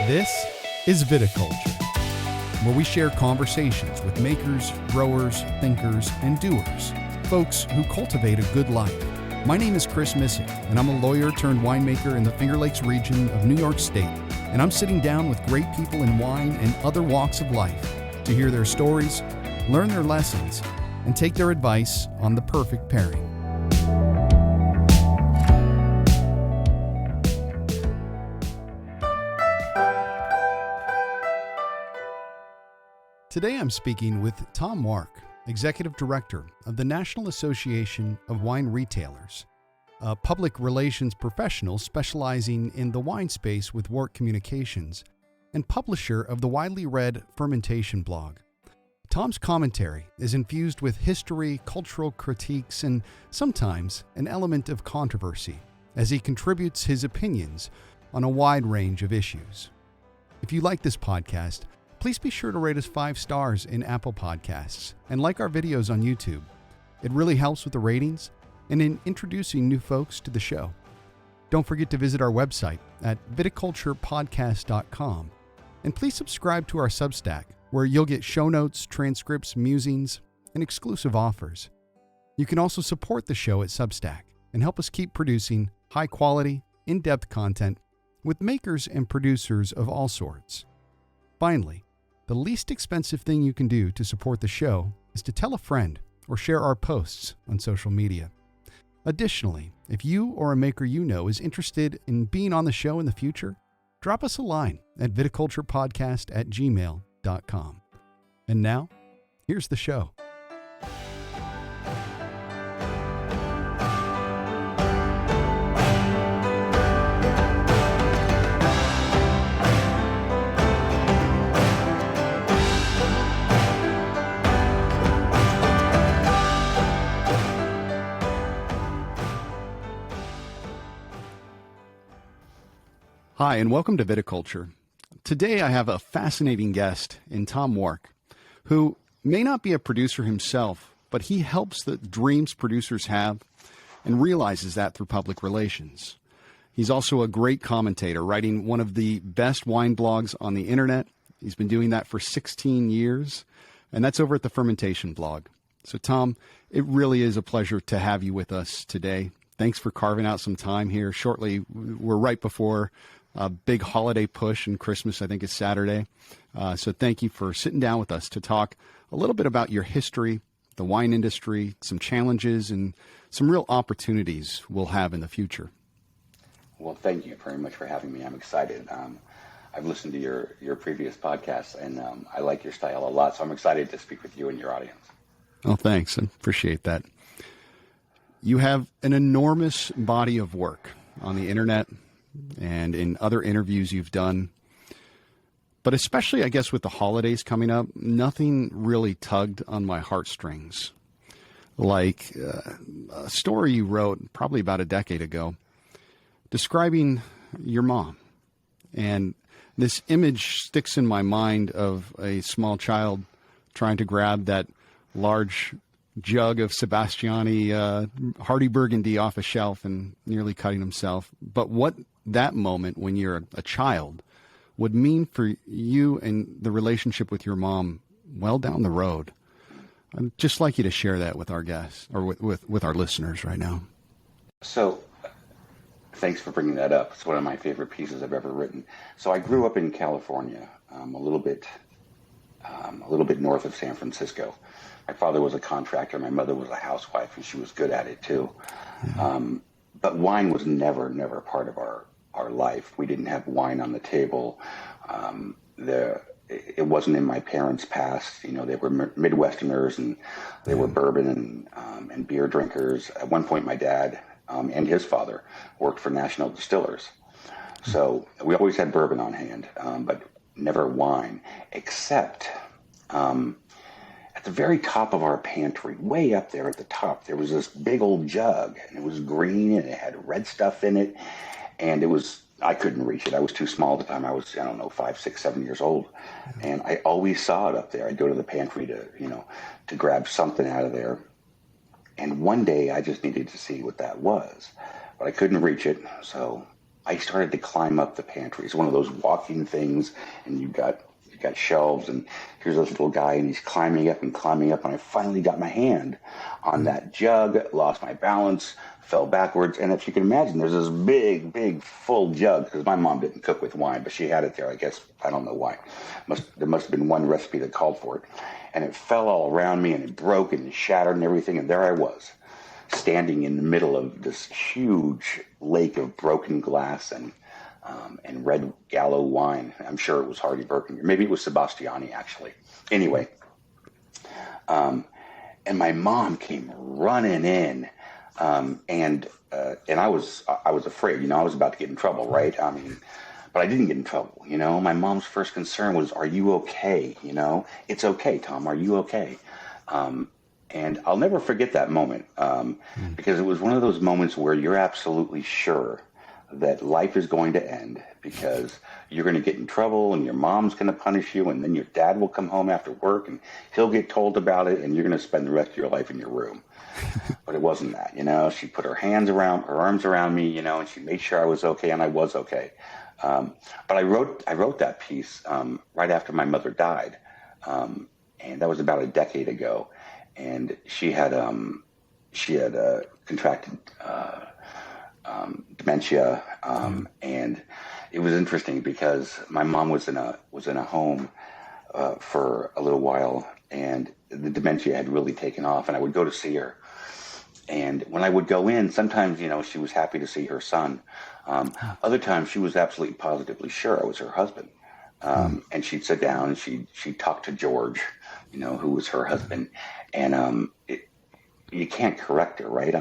This is Viticulture, where we share conversations with makers, growers, thinkers, and doers, folks who cultivate a good life. My name is Chris Missick, and I'm a lawyer turned winemaker in the Finger Lakes region of New York State, and I'm sitting down with great people in wine and other walks of life to hear their stories, learn their lessons, and take their advice on the perfect pairing. Today I'm speaking with Tom Wark, Executive Director of the National Association of Wine Retailers, a public relations professional specializing in the wine space with Wark Communications, and publisher of the widely read Fermentation Blog. Tom's commentary is infused with history, cultural critiques, and sometimes an element of controversy as he contributes his opinions on a wide range of issues. If you like this podcast, please be sure to rate us 5 stars in Apple Podcasts and like our videos on YouTube. It really helps with the ratings and in introducing new folks to the show. Don't forget to visit our website at viticulturepodcast.com, and please subscribe to our Substack, where you'll get show notes, transcripts, musings, and exclusive offers. You can also support the show at Substack and help us keep producing high-quality, in-depth content with makers and producers of all sorts. Finally, the least expensive thing you can do to support the show is to tell a friend or share our posts on social media. Additionally, if you or a maker you know is interested in being on the show in the future, drop us a line at viticulturepodcast@gmail.com. And now, here's the show. Hi, and welcome to Viticulture. Today I have a fascinating guest in Tom Wark, who may not be a producer himself, but he helps the dreams producers have and realizes that through public relations. He's also a great commentator, writing one of the best wine blogs on the internet. He's been doing that for 16 years, and that's over at the Fermentation Blog. So Tom, it really is a pleasure to have you with us today. Thanks for carving out some time here. Shortly, we're right before a big holiday push, and Christmas, I think, is Saturday. So thank you for sitting down with us to talk a little bit about your history, the wine industry, some challenges, and some real opportunities we'll have in the future. Well, thank you very much for having me. I'm excited. I've listened to your previous podcasts, and I like your style a lot, so I'm excited to speak with you and your audience. Oh, thanks. I appreciate that. You have an enormous body of work on the internet and in other interviews you've done. But especially, I guess, with the holidays coming up, nothing really tugged on my heartstrings. Like a story you wrote probably about a decade ago describing your mom. And this image sticks in my mind of a small child trying to grab that large jug of Sebastiani Hardy Burgundy off a shelf and nearly cutting himself. But what that moment when you're a child would mean for you and the relationship with your mom well down the road. I'd just like you to share that with our guests, or with our listeners right now. So thanks for bringing that up. It's one of my favorite pieces I've ever written. So I grew up in California, a little bit north of San Francisco. My father was a contractor. My mother was a housewife, and she was good at it too. But wine was never part of our life. We didn't have wine on the table. It wasn't in my parents' past. You know, they were Midwesterners, and they were bourbon and beer drinkers. At one point, my dad and his father worked for national distillers. So we always had bourbon on hand, but never wine, except at the very top of our pantry, way up there at the top, there was this big old jug, and it was green, and it had red stuff in it, and I couldn't reach it. I was too small at the time. I was, 5, 6, 7 years old, and I always saw it up there. I'd go to the pantry to grab something out of there, and one day I just needed to see what that was, but I couldn't reach it, so I started to climb up the pantry. It's one of those walking things, and you've got shelves, and here's this little guy, and he's climbing up, and I finally got my hand on that jug, lost my balance, fell backwards, and if you can imagine, there's this big, full jug, because my mom didn't cook with wine, but she had it there, I guess. I don't know why. There must have been one recipe that called for it. And it fell all around me, and it broke, and it shattered and everything, and there I was, standing in the middle of this huge lake of broken glass and red Gallo wine. I'm sure it was Hardy Burgundy. Maybe it was Sebastiani, actually. Anyway, and my mom came running in, and I was afraid. I was about to get in trouble, right? But I didn't get in trouble. My mom's first concern was, "Are you okay? It's okay, Tom. Are you okay?" And I'll never forget that moment, because it was one of those moments where you're absolutely sure that life is going to end, because you're going to get in trouble, and your mom's going to punish you, and then your dad will come home after work, and he'll get told about it, and you're going to spend the rest of your life in your room. But it wasn't that. She put her arms around me, and she made sure I was okay, and I was okay. But I wrote that piece right after my mother died, and that was about a decade ago. And she had contracted dementia, and it was interesting because my mom was in a home for a little while, and the dementia had really taken off. And I would go to see her, and when I would go in, sometimes she was happy to see her son. Other times she was absolutely positively sure I was her husband. And she'd sit down and she'd talk to George, who was her husband, and you can't correct her, right?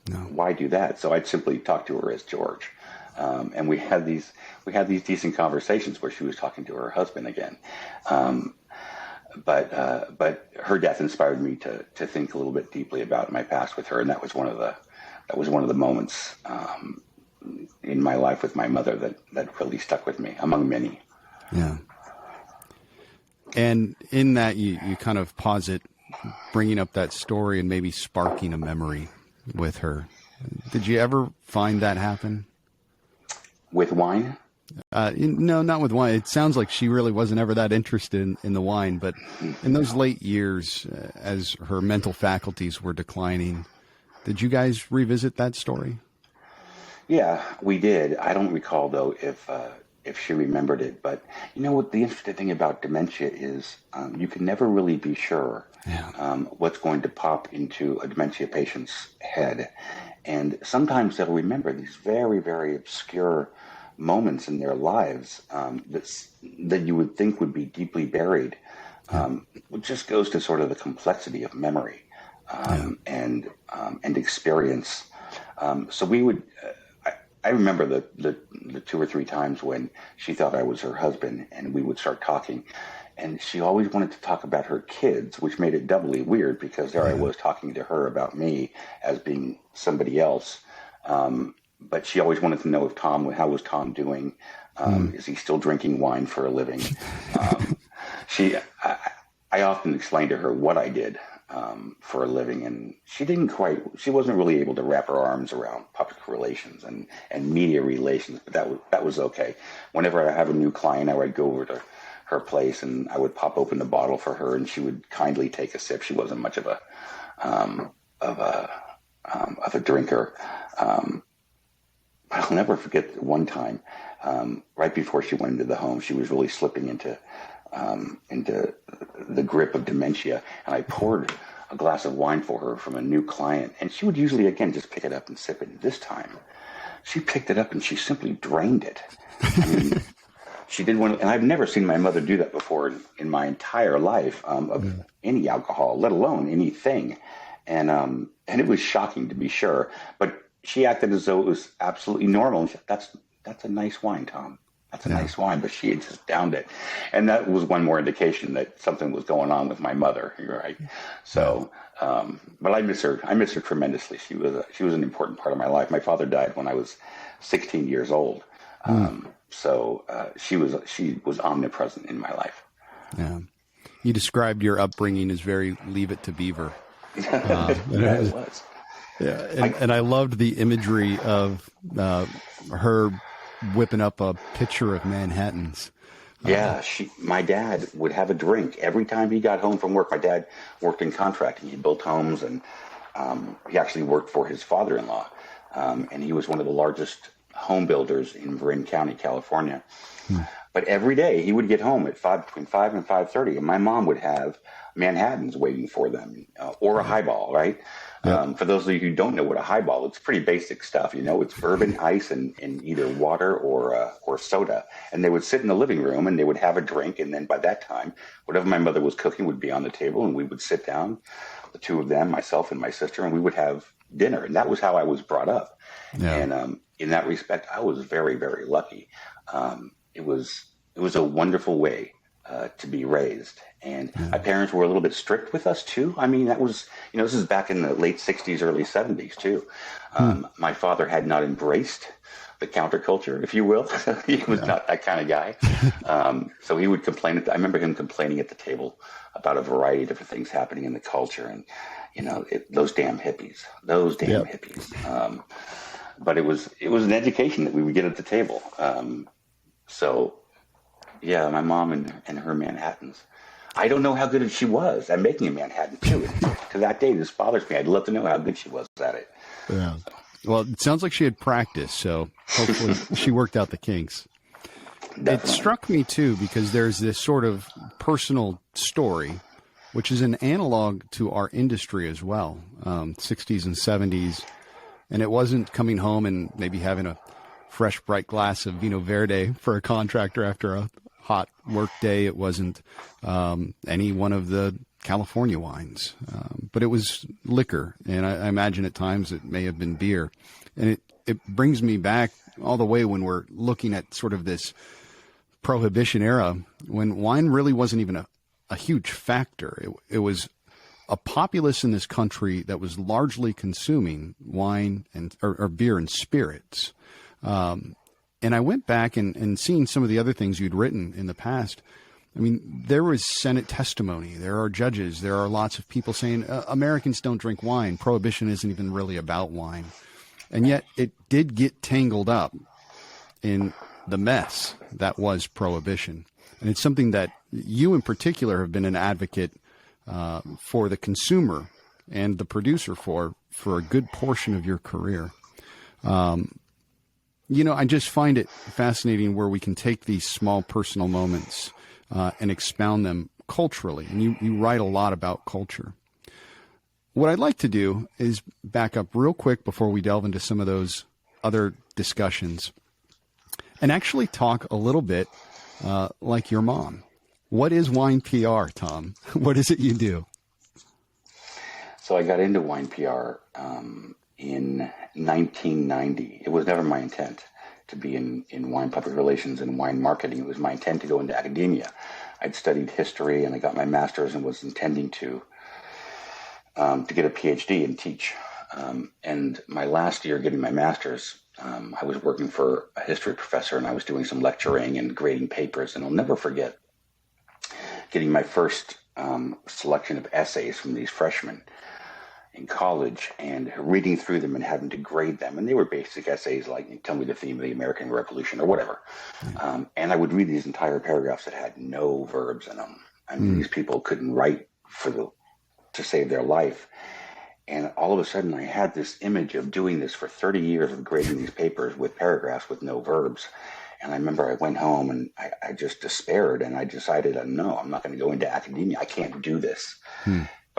No. Why do that? So I'd simply talk to her as George, and we had these decent conversations where she was talking to her husband again. But her death inspired me to think a little bit deeply about my past with her, and that was one of the moments in my life with my mother that really stuck with me, among many. Yeah. And in that, you kind of posit bringing up that story and maybe sparking a memory with her. Did you ever find that happen? With wine? No, not with wine. It sounds like she really wasn't ever that interested in the wine, but in those late years, as her mental faculties were declining, did you guys revisit that story? Yeah, we did. I don't recall, though, if she remembered it. But what the interesting thing about dementia is, you can never really be sure what's going to pop into a dementia patient's head. And sometimes they'll remember these very, very obscure moments in their lives that you would think would be deeply buried. It just goes to sort of the complexity of memory and experience. So we would... I remember the 2 or 3 times when she thought I was her husband, and we would start talking, and she always wanted to talk about her kids, which made it doubly weird because there I was talking to her about me as being somebody else. But she always wanted to know how was Tom doing? Is he still drinking wine for a living? I often explained to her what I did for a living, and she wasn't really able to wrap her arms around public relations and media relations, but that was okay. Whenever I have a new client, I would go over to her place and I would pop open the bottle for her, and she would kindly take a sip. She wasn't much of a drinker. But I'll never forget one time, right before she went into the home, she was really slipping into the grip of dementia, and I poured a glass of wine for her from a new client, and she would usually, again, just pick it up and sip it. This time, she picked it up and she simply drained it. She did and I've never seen my mother do that before in my entire life, of any alcohol, let alone anything, and it was shocking, to be sure, but she acted as though it was absolutely normal. And she said, that's a nice wine, Tom. That's a nice wine, but she had just downed it. And that was one more indication that something was going on with my mother, right? So, but I miss her. I miss her tremendously. She was an important part of my life. My father died when I was 16 years old. So she was omnipresent in my life. Yeah. You described your upbringing as very Leave It to Beaver. Yeah, it was. Yeah, and I loved the imagery of her whipping up a pitcher of Manhattans. Yeah, my dad would have a drink every time he got home from work. My dad worked in contracting. He built homes, and he actually worked for his father-in-law. And he was one of the largest home builders in Marin County, California. But every day he would get home at between 5 and 5:30, and my mom would have Manhattans waiting for them, or a highball, right? Yep. For those of you who don't know what a highball, it's pretty basic stuff. It's bourbon, ice, and either water or soda. And they would sit in the living room and they would have a drink. And then by that time, whatever my mother was cooking would be on the table, and we would sit down, the two of them, myself and my sister, and we would have dinner. And that was how I was brought up. Yeah. And in that respect, I was very, very lucky. It was a wonderful way to be raised. And my parents were a little bit strict with us too. I mean, that was, this is back in the late 60s, early 70s too. My father had not embraced the counterculture, if you will. He was not that kind of guy. So he would complain. I remember him complaining at the table about a variety of different things happening in the culture. And, those damn hippies. But it was an education that we would get at the table. So, yeah, my mom and her Manhattans. I don't know how good she was at making a Manhattan, too. To that day, this bothers me. I'd love to know how good she was at it. Yeah. Well, it sounds like she had practice, so hopefully she worked out the kinks. Definitely. It struck me, too, because there's this sort of personal story, which is an analog to our industry as well, 60s and 70s. And it wasn't coming home and maybe having a fresh, bright glass of Vino Verde for a contractor after a hot work day. It wasn't any one of the California wines, but it was liquor. And I imagine at times it may have been beer. And it brings me back all the way when we're looking at sort of this Prohibition era, when wine really wasn't even a huge factor. It was a populace in this country that was largely consuming wine or beer and spirits. And I went back and seeing some of the other things you'd written in the past. I mean, there was Senate testimony. There are judges. There are lots of people saying Americans don't drink wine. Prohibition isn't even really about wine. And yet it did get tangled up in the mess that was Prohibition. And it's something that you in particular have been an advocate for the consumer and the producer for a good portion of your career. I just find it fascinating where we can take these small personal moments and expound them culturally. And you write a lot about culture. What I'd like to do is back up real quick before we delve into some of those other discussions and actually talk a little bit like your mom. What is wine PR, Tom? What is it you do? So I got into wine PR in 1990. It was never my intent to be in wine public relations and wine marketing. It was my intent to go into academia. I'd studied history and I got my master's and was intending to get a PhD and teach. And my last year getting my master's, I was working for a history professor and I was doing some lecturing and grading papers. And I'll never forget getting my first selection of essays from these freshmen in college and reading through them and having to grade them. And they were basic essays like, tell me the theme of the American Revolution or whatever. And I would read these entire paragraphs that had no verbs in them. I mean, these people couldn't write to save their life. And all of a sudden I had this image of doing this for 30 years of grading these papers with paragraphs with no verbs. And I remember I went home and I just despaired and I decided, no, I'm not going to go into academia. I can't do this.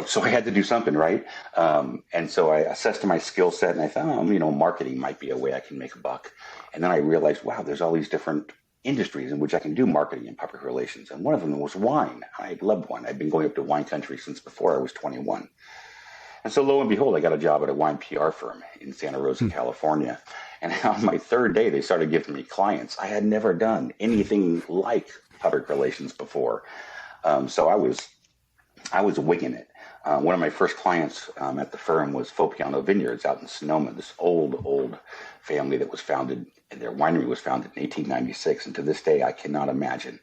So I had to do something, right? And so I assessed my skill set and I thought, marketing might be a way I can make a buck. And then I realized, wow, there's all these different industries in which I can do marketing and public relations. And one of them was wine. I loved wine. I'd been going up to wine country since before I was 21. And so lo and behold, I got a job at a wine PR firm in Santa Rosa, California. And on my third day, they started giving me clients. I had never done anything like public relations before. So I was winging it. One of my first clients at the firm was Fopiano Vineyards out in Sonoma, this old family that was founded, their winery was founded in 1896. And to this day, I cannot imagine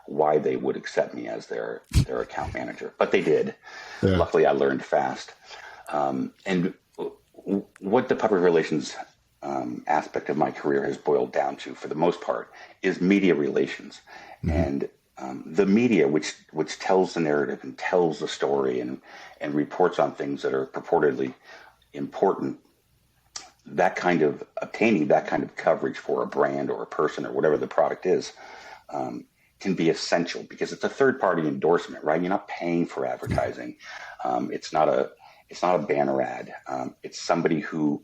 why they would accept me as their account manager. But they did. Yeah. Luckily, I learned fast. And what the public relations aspect of my career has boiled down to, for the most part, is media relations. And the media, which tells the narrative and tells the story and reports on things that are purportedly important, obtaining that kind of coverage for a brand or a person or whatever the product is, can be essential, because it's a third-party endorsement, right? You're not paying for advertising. It's not a banner ad. It's somebody who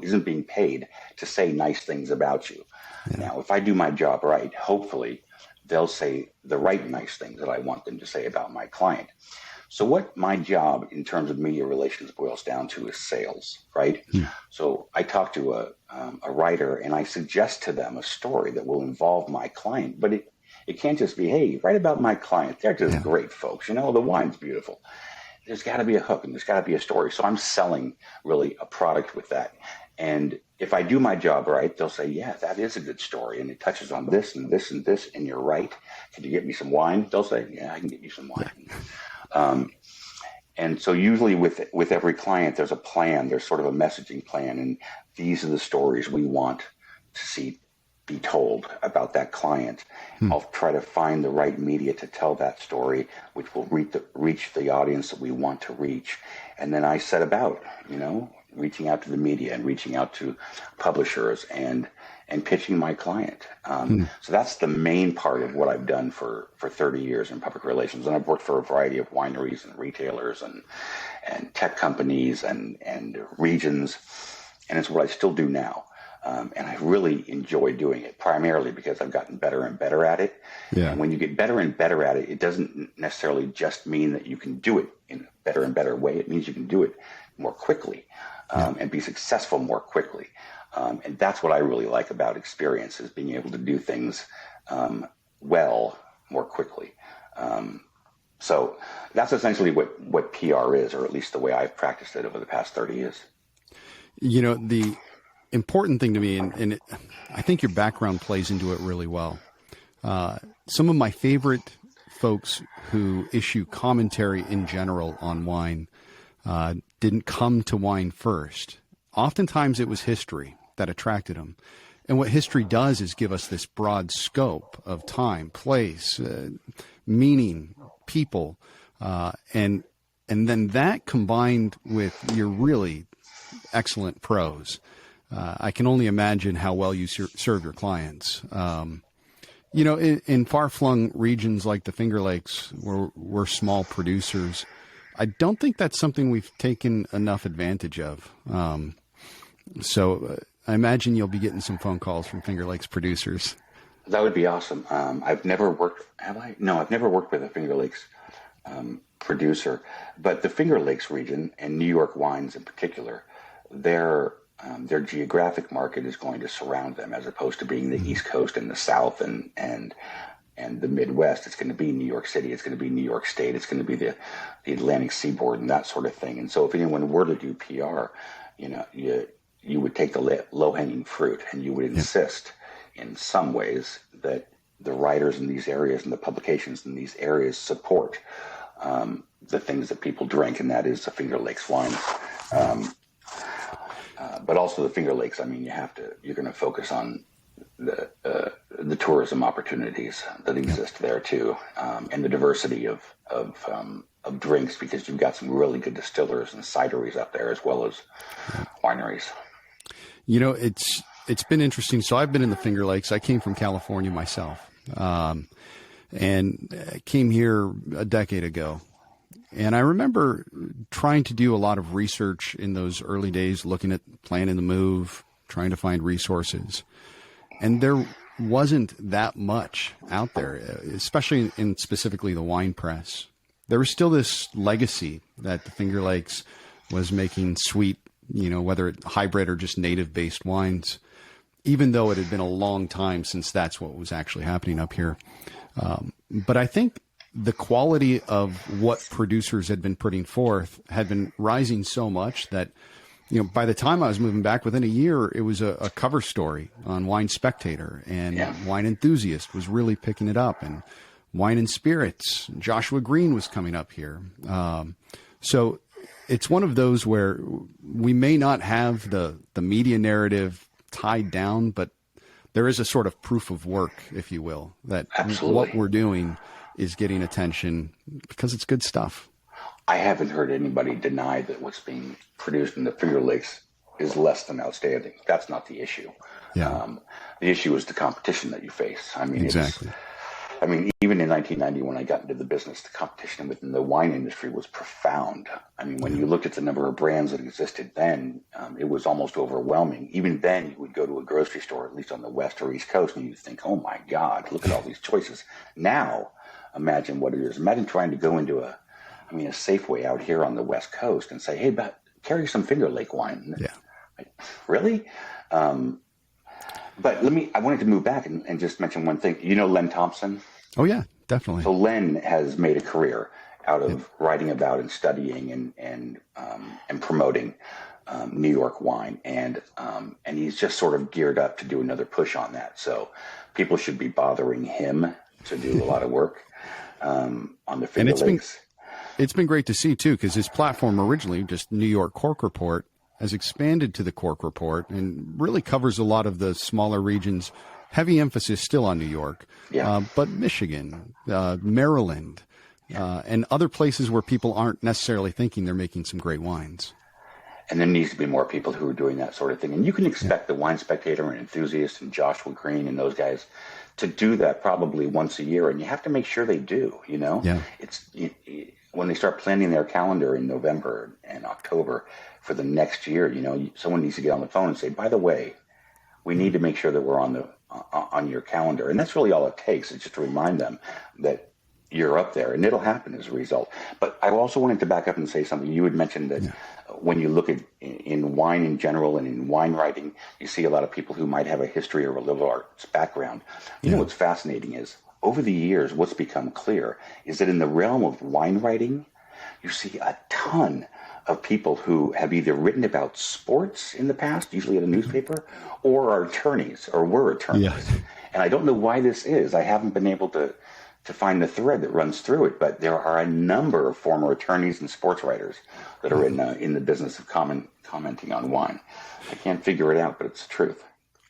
isn't being paid to say nice things about you. Yeah. Now, if I do my job right, hopefully they'll say the right nice things that I want them to say about my client. So what my job in terms of media relations boils down to is sales, right? So I talk to a writer and I suggest to them a story that will involve my client, but it can't just be, hey, write about my client. They're just great folks. You know, the wine's beautiful. There's got to be a hook and there's got to be a story. So I'm selling really a product with that. And if I do my job right, they'll say, yeah, that is a good story. And it touches on this and this and this. And you're right. Can you get me some wine? They'll say, yeah, I can get you some wine. And so usually with every client, there's a plan. There's sort of a messaging plan. And these are the stories we want to see be told about that client. I'll try to find the right media to tell that story, which will reach the audience that we want to reach. And then I set about, reaching out to the media and reaching out to publishers and pitching my client. So that's the main part of what I've done for 30 years in public relations. And I've worked for a variety of wineries and retailers and tech companies and regions. And it's what I still do now. And I really enjoy doing it, primarily because I've gotten better and better at it. Yeah. And when you get better and better at it, it doesn't necessarily just mean that you can do it in a better and better way. It means you can do it more quickly and be successful more quickly. And that's what I really like about experience, is being able to do things well more quickly. So that's essentially what PR is, or at least the way I've practiced it over the past 30 years. The important thing to me, and I think your background plays into it really well. Some of my favorite folks who issue commentary in general on wine didn't come to wine first. Oftentimes it was history that attracted them. And what history does is give us this broad scope of time, place, meaning, people, and then that combined with your really excellent prose. I can only imagine how well you serve your clients. In far-flung regions like the Finger Lakes, where we're small producers, I don't think that's something we've taken enough advantage of. So I imagine you'll be getting some phone calls from Finger Lakes producers. That would be awesome. I've never worked, have I? No, I've never worked with a Finger Lakes producer, but the Finger Lakes region, and New York wines in particular, their geographic market is going to surround them, as opposed to being the East Coast and the South and the Midwest. It's going to be New York City. It's going to be New York State. It's going to be the Atlantic seaboard and that sort of thing. And so if anyone were to do PR, you would take the low-hanging fruit, and you would insist in some ways that the writers in these areas and the publications in these areas support the things that people drink, and that is the Finger Lakes wines. But also the Finger Lakes, you're going to focus on the tourism opportunities that exist there too, and the diversity of drinks, because you've got some really good distillers and cideries up there, as well as wineries. It's been interesting. So I've been in the Finger Lakes. I came from California myself, and came here a decade ago. And I remember trying to do a lot of research in those early days, looking at planning the move, trying to find resources. And there wasn't that much out there, especially in specifically the wine press. There was still this legacy that the Finger Lakes was making sweet, whether hybrid or just native-based wines, even though it had been a long time since that's what was actually happening up here. But I think the quality of what producers had been putting forth had been rising so much that, by the time I was moving back, within a year, it was a cover story on Wine Spectator, and Wine Enthusiast was really picking it up, and Wine and Spirits, Joshua Green was coming up here. So it's one of those where we may not have the media narrative tied down, but there is a sort of proof of work, if you will, that Absolutely. what we're doing is getting attention because it's good stuff. I haven't heard anybody deny that what's being produced in the Finger Lakes is less than outstanding. That's not the issue. Yeah. The issue is the competition that you face. I mean, Exactly. Even in 1990, when I got into the business, the competition within the wine industry was profound. I mean, when you looked at the number of brands that existed then, it was almost overwhelming. Even then, you would go to a grocery store, at least on the West or East Coast, and you'd think, oh my God, look at all these choices. Now, imagine what it is. Imagine trying to go into a Safeway out here on the West Coast and say, hey, carry some Finger Lake wine. Yeah. Really? But I wanted to move back and just mention one thing. You know Len Thompson? Oh, yeah, definitely. So Len has made a career out of writing about and studying and promoting New York wine. And he's just sort of geared up to do another push on that. So people should be bothering him to do a lot of work on the Finger Lakes. It's been great to see, too, because his platform originally, just New York Cork Report, has expanded to the Cork Report and really covers a lot of the smaller regions. Heavy emphasis still on New York, but Michigan, Maryland, and other places where people aren't necessarily thinking they're making some great wines. And there needs to be more people who are doing that sort of thing. And you can expect the Wine Spectator and Enthusiast and Joshua Green and those guys to do that probably once a year. And you have to make sure they do, you know? Yeah. When they start planning their calendar in November and October for the next year, you know, someone needs to get on the phone and say, by the way, we need to make sure that we're on your calendar. And that's really all it takes, is just to remind them that you're up there, and it'll happen as a result. But I also wanted to back up and say something. You had mentioned that when you look at in wine in general and in wine writing, you see a lot of people who might have a history or a liberal arts background. You know what's fascinating is, over the years, what's become clear is that in the realm of wine writing, you see a ton of people who have either written about sports in the past, usually in a newspaper, or are attorneys or were attorneys. Yeah. And I don't know why this is. I haven't been able to find the thread that runs through it, but there are a number of former attorneys and sports writers that are in the business of commenting on wine. I can't figure it out, but it's the truth.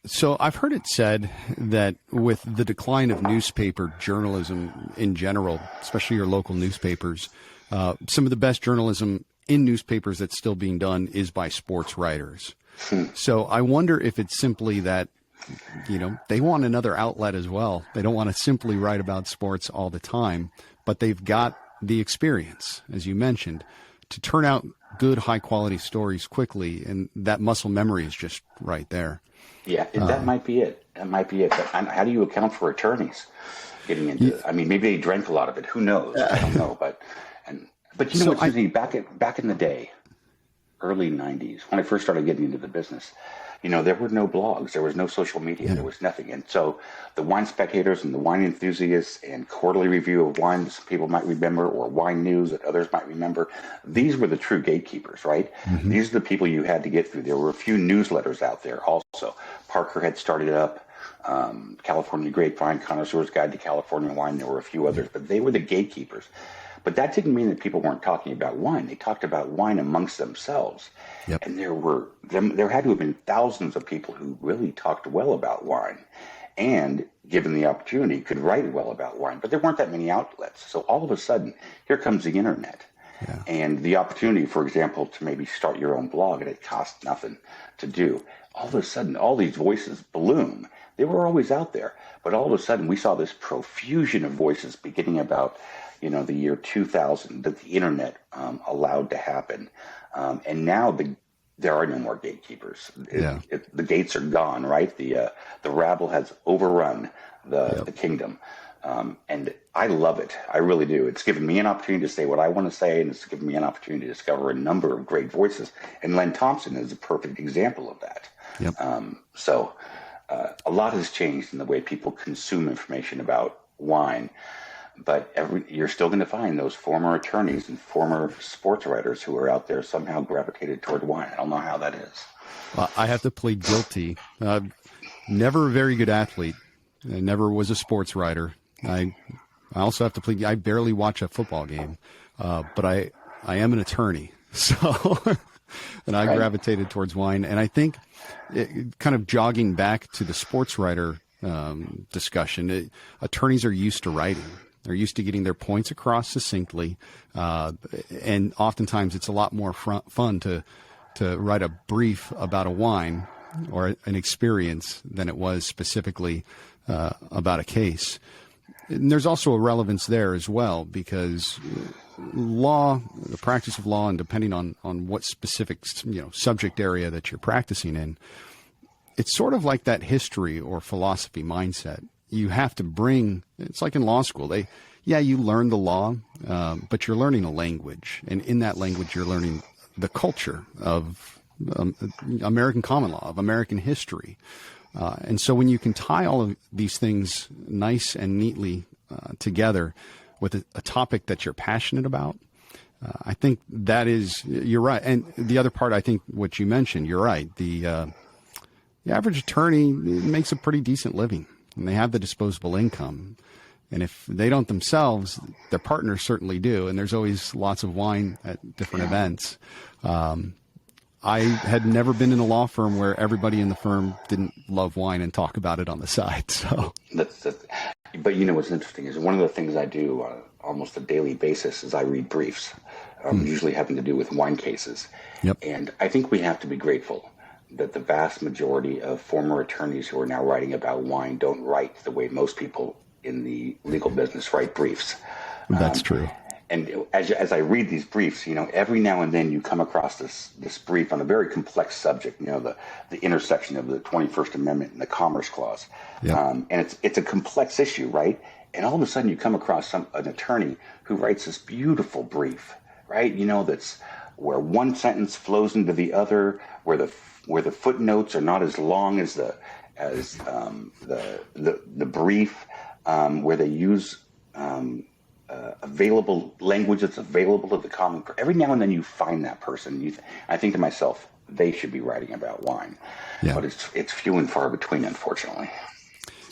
So I've heard it said that with the decline of newspaper journalism in general, especially your local newspapers, some of the best journalism in newspapers that's still being done is by sports writers. So I wonder if it's simply that, you know, they want another outlet as well. They don't want to simply write about sports all the time, but they've got the experience, as you mentioned, to turn out good, high-quality stories quickly, and that muscle memory is just right there. Yeah, that might be it. That might be it. But how do you account for attorneys getting into it? I mean, maybe they drank a lot of it. Who knows? I don't know. But you know what's interesting? Back in the day, early 90s, when I first started getting into the business, you know, there were no blogs. There was no social media. There was nothing. And so the Wine Spectators and the Wine Enthusiasts and Quarterly Review of Wine, that some people might remember, or Wine News that others might remember, these were the true gatekeepers, right? Mm-hmm. These are the people you had to get through. There were a few newsletters out there also. Parker had started up California Grapevine, Connoisseur's Guide to California Wine. There were a few others, but they were the gatekeepers. But that didn't mean that people weren't talking about wine. They talked about wine amongst themselves. Yep. And there had to have been thousands of people who really talked well about wine and, given the opportunity, could write well about wine. But there weren't that many outlets. So all of a sudden, here comes the internet. Yeah. And the opportunity, for example, to maybe start your own blog, and it costs nothing to do. All of a sudden, all these voices bloom. They were always out there. But all of a sudden, we saw this profusion of voices beginning about, you know, the year 2000 that the internet allowed to happen. And now there are no more gatekeepers. The gates are gone, right? The rabble has overrun the kingdom. And I love it. I really do. It's given me an opportunity to say what I want to say, and it's given me an opportunity to discover a number of great voices. And Len Thompson is a perfect example of that. Yep. So a lot has changed in the way people consume information about wine. But you're still going to find those former attorneys and former sports writers who are out there somehow gravitated toward wine. I don't know how that is. Well, I have to plead guilty. Never a very good athlete. I never was a sports writer. I also have to plead. I barely watch a football game, but I am an attorney, So, and I gravitated towards wine. And I think kind of jogging back to the sports writer discussion, attorneys are used to writing. They're used to getting their points across succinctly. And oftentimes it's a lot more fun to write a brief about a wine or an experience than it was specifically about a case. And there's also a relevance there as well, because law, the practice of law, and depending on what specific subject area that you're practicing in, it's sort of like that history or philosophy mindset. You have to bring, it's like in law school, you learn the law, but you're learning a language. And in that language, you're learning the culture of American common law, of American history. And so when you can tie all of these things nice and neatly together with a topic that you're passionate about, I think you're right. And the other part, I think what you mentioned, you're right. The average attorney makes a pretty decent living, and they have the disposable income. And if they don't themselves, their partners certainly do. And there's always lots of wine at different events. I had never been in a law firm where everybody in the firm didn't love wine and talk about it on the side. So, but what's interesting is one of the things I do on almost a daily basis is I read briefs, usually having to do with wine cases. Yep. And I think we have to be grateful that the vast majority of former attorneys who are now writing about wine don't write the way most people in the legal business write briefs. That's true. And as I read these briefs, every now and then you come across this brief on a very complex subject, the intersection of the 21st Amendment and the Commerce Clause. Yep. And it's a complex issue, right? And all of a sudden you come across an attorney who writes this beautiful brief, right? That's where one sentence flows into the other, where the footnotes are not as long as the brief, where they use available language that's available to the common. Every now and then you find that person. I think to myself, they should be writing about wine, but it's few and far between, unfortunately.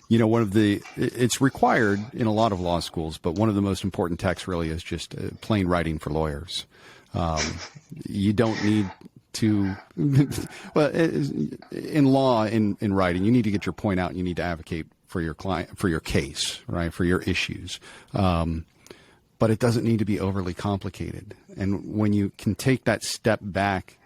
It's required in a lot of law schools, but one of the most important texts really is just plain writing for lawyers. You don't need to, well, in law, in writing, you need to get your point out and you need to advocate for your client, for your case, right? For your issues. But it doesn't need to be overly complicated. And when you can take that step back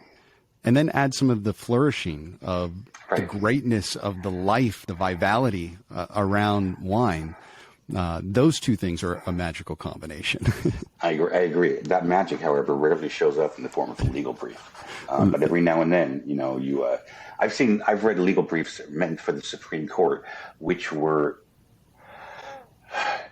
and then add some of the flourishing of the greatness of the life, the vitality around wine, those two things are a magical combination. I agree. That magic, however, rarely shows up in the form of a legal brief. But every now and then, I've read legal briefs meant for the Supreme Court, which were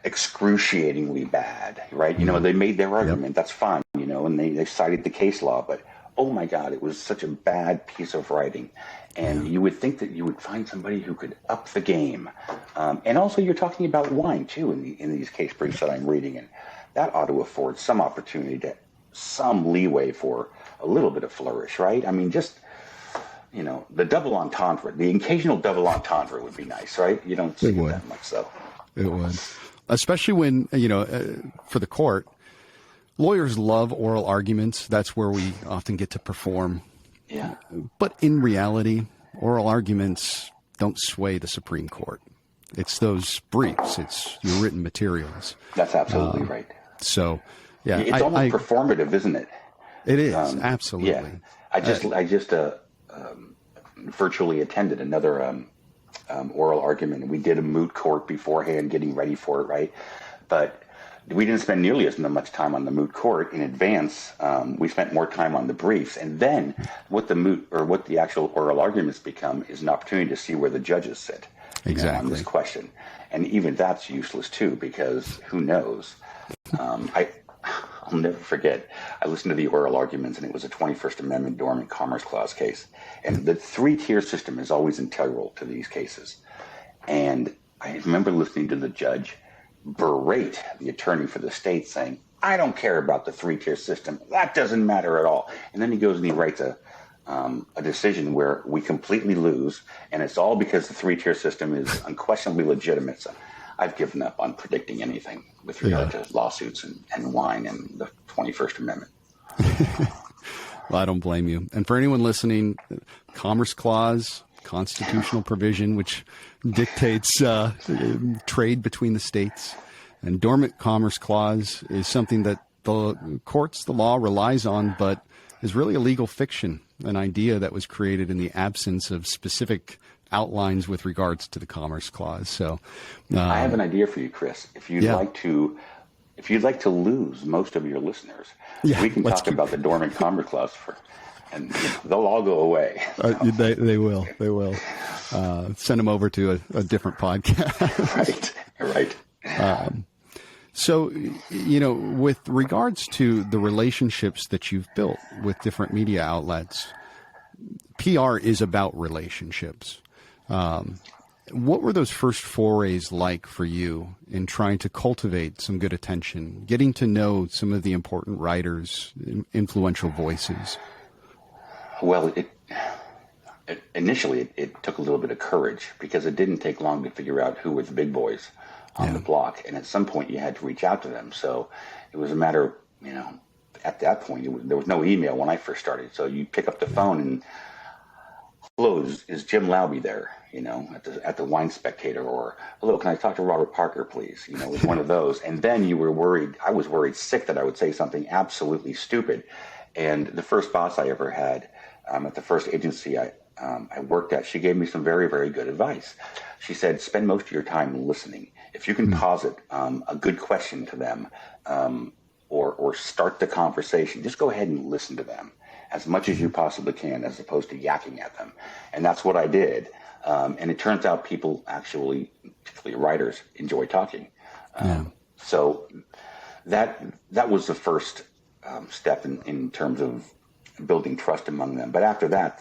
excruciatingly bad, right? They made their argument. That's fine, and they cited the case law, but oh my God, it was such a bad piece of writing. And you would think that you would find somebody who could up the game. And also you're talking about wine too in these case briefs that I'm reading, and that ought to afford some opportunity some leeway for a little bit of flourish, right? I mean, just, the double entendre, the occasional double entendre would be nice, right? You don't see it that much, so. It would. Especially when, for the court, lawyers love oral arguments. That's where we often get to perform. Yeah. But in reality, oral arguments don't sway the Supreme Court. It's those briefs. It's your written materials. That's absolutely right. So, yeah. It's almost performative, isn't it? It is, absolutely. Yeah. I just virtually attended another oral argument. We did a moot court beforehand, getting ready for it, right? But we didn't spend nearly as much time on the moot court in advance. We spent more time on the briefs, and then what the actual oral arguments become is an opportunity to see where the judges sit on this question. And even that's useless too, because who knows? I'll never forget. I listened to the oral arguments, and it was a 21st Amendment Dormant Commerce Clause case. And the three-tier system is always integral to these cases. And I remember listening to the judge berate the attorney for the state, saying, I don't care about the three-tier system. That doesn't matter at all. And then he goes and he writes a decision where we completely lose, and it's all because the three-tier system is unquestionably legitimate. So I've given up on predicting anything with regard to lawsuits and wine and the 21st Amendment. Well, I don't blame you. And for anyone listening, Commerce Clause, constitutional provision, which dictates trade between the states. And Dormant Commerce Clause is something that the courts, the law relies on, but is really a legal fiction, an idea that was created in the absence of specific outlines with regards to the Commerce Clause. So I have an idea for you, Chris. If you'd like to lose most of your listeners, we can talk about the Dormant Commerce Clause and they'll all go away. They will. They will. Send them over to a different podcast. Right. So, with regards to the relationships that you've built with different media outlets, PR is about relationships. What were those first forays like for you in trying to cultivate some good attention, getting to know some of the important writers, influential voices? Well, initially it took a little bit of courage because it didn't take long to figure out who were the big boys on the block. And at some point you had to reach out to them. So it was a matter of, at that point, there was no email when I first started. So you pick up the phone and, hello, is Jim Lauby there, at the Wine Spectator? Or, hello, can I talk to Robert Parker, please? It was one of those. And then you were worried, I was worried sick that I would say something absolutely stupid. And the first boss I ever had at the first agency I worked at, she gave me some very, very good advice. She said, spend most of your time listening. If you can posit a good question to them or start the conversation, just go ahead and listen to them as much as you possibly can, as opposed to yakking at them. And that's what I did. And it turns out people actually, particularly writers, enjoy talking. So that was the first step in terms of building trust among them. But after that,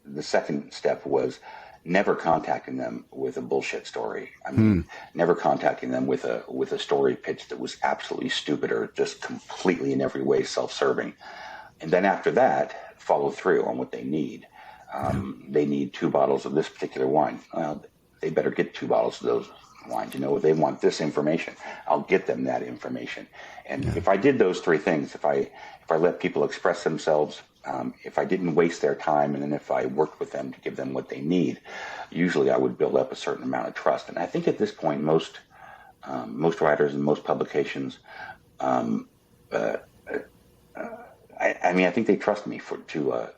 the second step was never contacting them with a bullshit story. I mean, never contacting them with a story pitch that was absolutely stupid or just completely in every way self-serving. And then after that, follow through on what they need. They need 2 bottles of this particular wine. Well, they better get 2 bottles of those wines. They want this information. I'll get them that information. And if I did those 3 things, if I let people express themselves, if I didn't waste their time, and then if I worked with them to give them what they need, usually I would build up a certain amount of trust. And I think at this point, most writers and most publications, I think they trust me to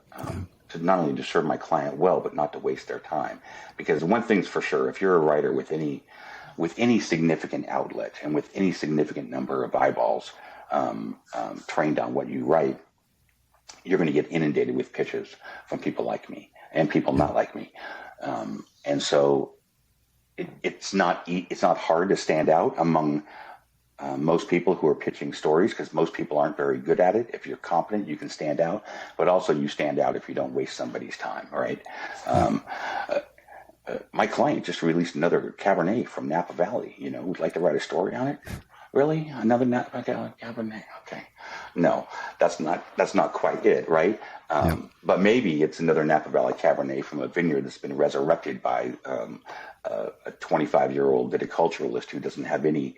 not only to serve my client well, but not to waste their time. Because one thing's for sure, if you're a writer with any significant outlet and with any significant number of eyeballs trained on what you write, you're going to get inundated with pitches from people like me and people not like me. And so it's not hard to stand out among most people who are pitching stories, because most people aren't very good at it. If you're competent, you can stand out, but also you stand out if you don't waste somebody's time, right? My client just released another Cabernet from Napa Valley. Would like to write a story on it. Really? Another Napa Cabernet? Okay. No, that's not quite it, right? But maybe it's another Napa Valley Cabernet from a vineyard that's been resurrected by a 25-year-old viticulturalist who doesn't have any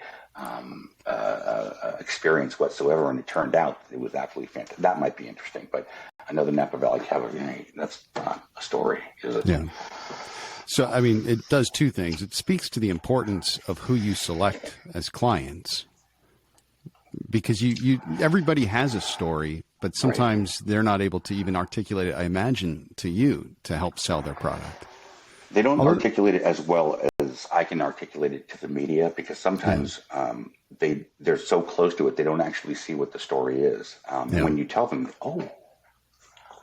experience whatsoever, and it turned out it was absolutely fantastic. That might be interesting, but another Napa Valley Cabernet, that's not a story, is it? Yeah. So, it does 2 things. It speaks to the importance of who you select as clients, because everybody has a story, but sometimes they're not able to even articulate it, I imagine, to you to help sell their product. They don't articulate it as well as I can articulate it to the media, because sometimes they're so close to it, they don't actually see what the story is. And when you tell them, oh,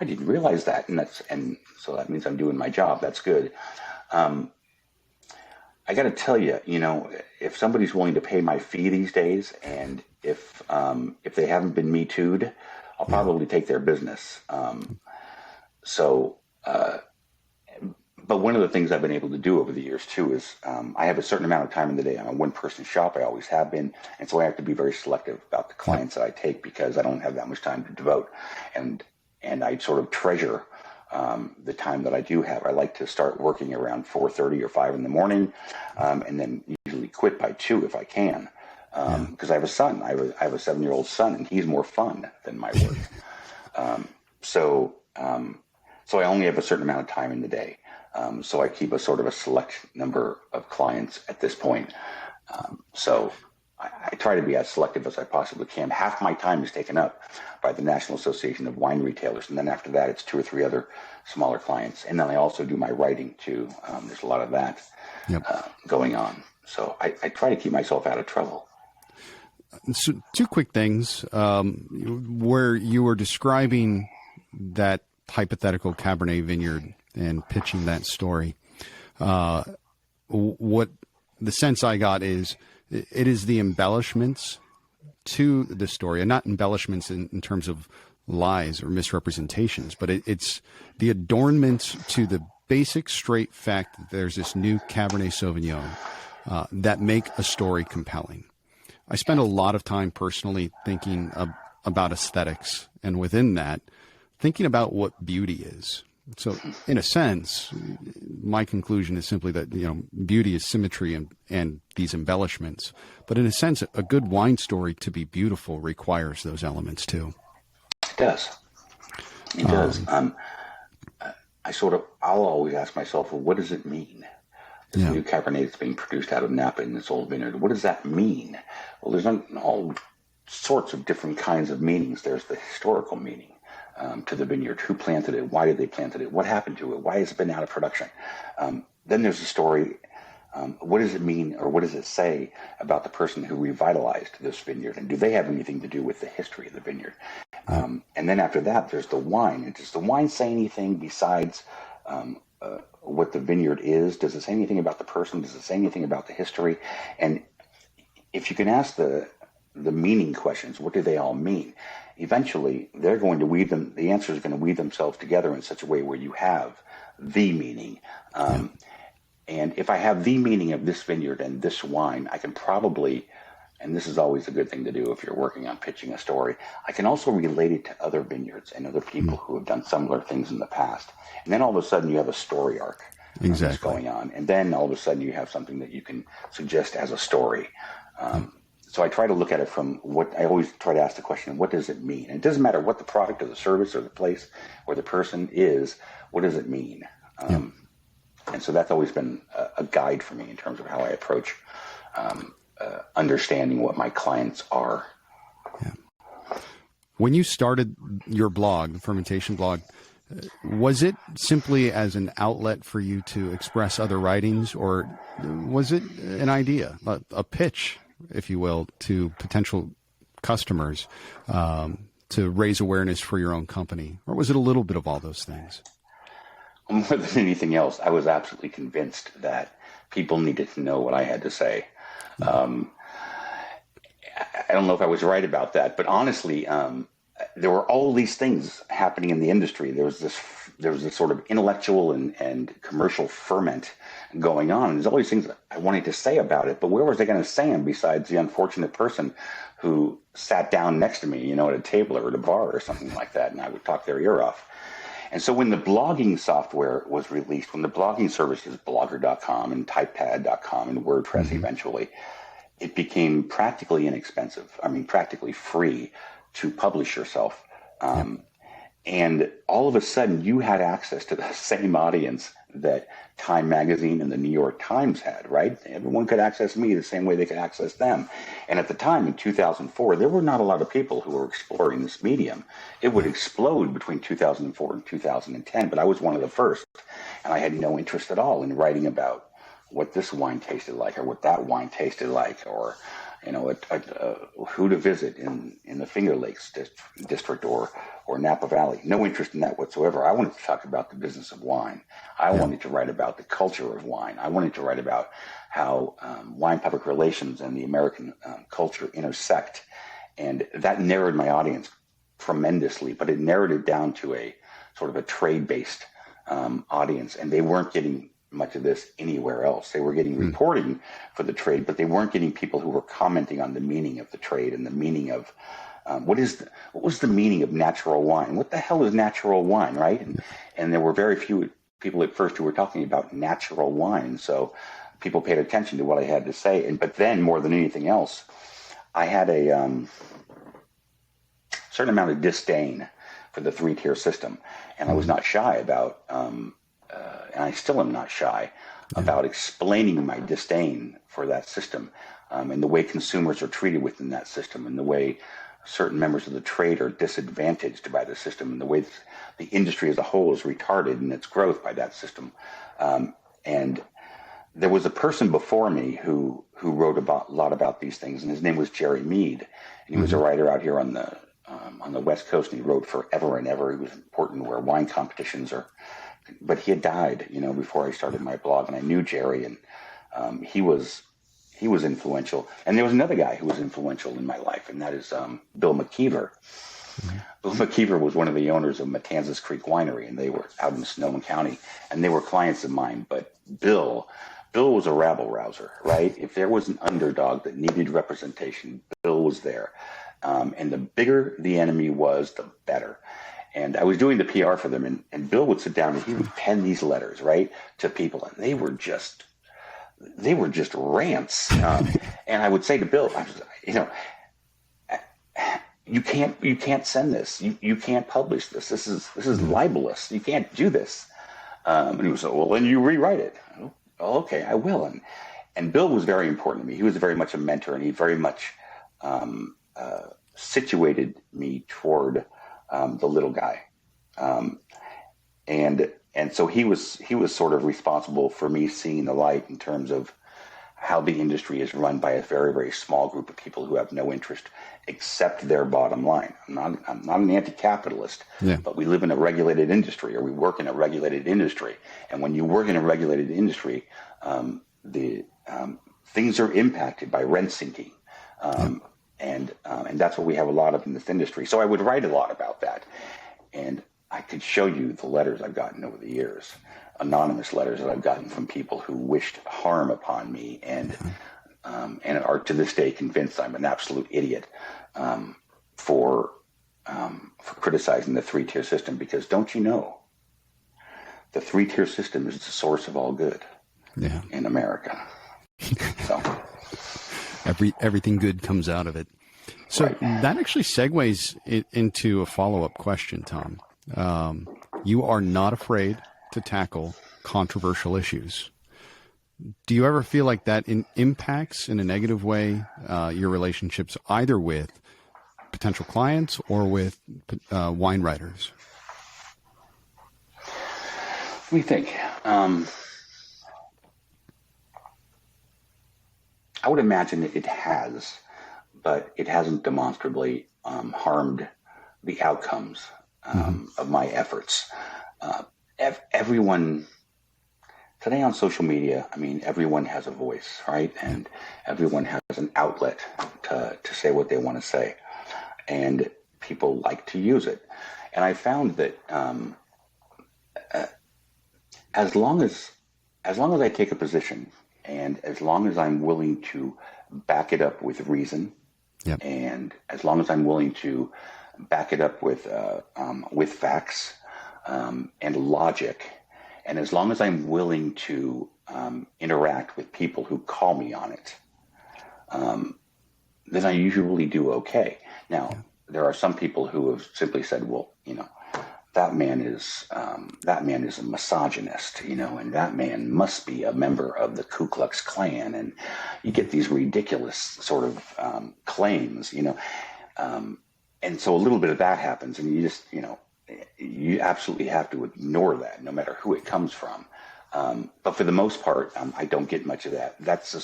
I didn't realize that, and so that means I'm doing my job. That's good. I got to tell you, if somebody's willing to pay my fee these days, and if they haven't been Me Too'd, I'll probably take their business. But one of the things I've been able to do over the years too is I have a certain amount of time in the day. I'm a one-person shop. I always have been, and so I have to be very selective about the clients that I take, because I don't have that much time to devote, and I sort of treasure the time that I do have. I like to start working around 4:30 or 5 in the morning, and then usually quit by 2 if I can, because I have a son. I have a 7-year-old son, and he's more fun than my work. So I only have a certain amount of time in the day. So I keep a sort of a select number of clients at this point. So I try to be as selective as I possibly can. Half my time is taken up by the National Association of Wine Retailers. And then after that, it's 2 or 3 other smaller clients. And then I also do my writing too. There's a lot of that going on. So I try to keep myself out of trouble. So 2 quick things. Where you were describing that hypothetical Cabernet vineyard and pitching that story, what the sense I got is it is the embellishments to the story, and not embellishments in terms of lies or misrepresentations, but it's the adornments to the basic straight fact that there's this new Cabernet Sauvignon that make a story compelling. I spend a lot of time personally thinking about aesthetics, and within that, thinking about what beauty is. So in a sense, my conclusion is simply that, beauty is symmetry and these embellishments. But in a sense, a good wine story to be beautiful requires those elements too. It does. It does. I'll always ask myself, well, what does it mean? This new Cabernet that's being produced out of Napa in this old vineyard, what does that mean? Well, there's all sorts of different kinds of meanings. There's the historical meaning. To the vineyard, who planted it, why did they plant it, what happened to it, why has it been out of production. Then there's the story, what does it mean or what does it say about the person who revitalized this vineyard, and do they have anything to do with the history of the vineyard. And then after that, there's the wine. And does the wine say anything besides what the vineyard is? Does it say anything about the person? Does it say anything about the history? And if you can ask the meaning questions, what do they all mean? Eventually, they're going to weave them. The answer is going to weave themselves together in such a way where you have the meaning. And if I have the meaning of this vineyard and this wine, I can probably, and this is always a good thing to do if you're working on pitching a story, I can also relate it to other vineyards and other people who have done similar things in the past. And then all of a sudden you have a story arc that's going on. And then all of a sudden you have something that you can suggest as a story. So I try to look at it from I always try to ask the question, what does it mean? And it doesn't matter what the product or the service or the place or the person is, what does it mean? And so that's always been a guide for me in terms of how I approach understanding what my clients are. Yeah. When you started your blog, the Fermentation Blog, was it simply as an outlet for you to express other writings, or was it an idea, a pitch, if you will, to potential customers to raise awareness for your own company? Or was it a little bit of all those things? More than anything else, I was absolutely convinced that people needed to know what I had to say. I don't know if I was right about that, but honestly, there were all these things happening in the industry. There was this sort of intellectual and commercial ferment going on. And there's all these things I wanted to say about it, but where was I going to say them besides the unfortunate person who sat down next to me, at a table or at a bar or something like that, and I would talk their ear off. And so when the blogging software was released, when the blogging services, blogger.com and typepad.com and WordPress eventually, it became practically inexpensive. Practically free to publish yourself. And all of a sudden you had access to the same audience that Time Magazine and the New York Times had, right? Everyone could access me the same way they could access them. And at the time, in 2004, there were not a lot of people who were exploring this medium. It would explode between 2004 and 2010, but I was one of the first. And I had no interest at all in writing about what this wine tasted like or what that wine tasted like, or who to visit in the Finger Lakes district or Napa Valley. No interest in that whatsoever. I wanted to talk about the business of wine. I wanted to write about the culture of wine. I wanted to write about how wine public relations and the American culture intersect. And that narrowed my audience tremendously, but it narrowed it down to a sort of a trade-based audience. And they weren't getting much of this anywhere else. They were getting reporting for the trade, but they weren't getting people who were commenting on the meaning of the trade and the meaning of what was the meaning of natural wine? What the hell is natural wine, right? And there were very few people at first who were talking about natural wine. So people paid attention to what I had to say. But then more than anything else, I had a certain amount of disdain for the 3-tier system. And I was not shy about, and I still am not shy about explaining my disdain for that system, and the way consumers are treated within that system, and the way certain members of the trade are disadvantaged by the system, and the way the industry as a whole is retarded in its growth by that system. And there was a person before me who wrote a lot about these things, and his name was Jerry Mead, and he was a writer out here on the West Coast, and he wrote forever and ever. He was important where wine competitions are, but he had died, before I started my blog, and I knew Jerry, and he was influential. And there was another guy who was influential in my life, and that is Bill Mckeever. Bill Mckeever was one of the owners of Matanzas Creek Winery, and they were out in Sonoma County, and they were clients of mine. But Bill was a rabble-rouser, right? If there was an underdog that needed representation, Bill was there. And the bigger the enemy was, the better. And I was doing the PR for them, and Bill would sit down and he would pen these letters, right, to people, and they were just rants. And I would say to Bill, you can't send this. You can't publish this. This is libelous. You can't do this. And he was like, well, then you rewrite it. Oh, okay, I will. And Bill was very important to me. He was very much a mentor, and he very much situated me toward the little guy. And so he was sort of responsible for me seeing the light in terms of how the industry is run by a very, very small group of people who have no interest except their bottom line. I'm not an anti-capitalist, but we live in a regulated industry, or we work in a regulated industry. And when you work in a regulated industry, the things are impacted by rent sinking. And that's what we have a lot of in this industry. So I would write a lot about that. And I could show you the letters I've gotten over the years, anonymous letters that I've gotten from people who wished harm upon me and are to this day convinced I'm an absolute idiot for criticizing the 3-tier system. Because don't you know, the 3-tier system is the source of all good in America. So everything good comes out of it. So that actually segues into a follow-up question, Tom. You are not afraid to tackle controversial issues. Do you ever feel like that impacts in a negative way your relationships either with potential clients or with wine writers? Let me think. I would imagine that it has, but it hasn't demonstrably harmed the outcomes of my efforts. Everyone today on social media, everyone has a voice, right? And everyone has an outlet to say what they want to say, and people like to use it. And I found that as long as I take a position, and as long as I'm willing to back it up with reason, and as long as I'm willing to back it up with facts and logic, and as long as I'm willing to interact with people who call me on it, then I usually do okay. Now, there are some people who have simply said, well, that man is a misogynist, and that man must be a member of the Ku Klux Klan, and you get these ridiculous sort of claims, and so a little bit of that happens, and you just, you absolutely have to ignore that, no matter who it comes from. But for the most part, I don't get much of that. That's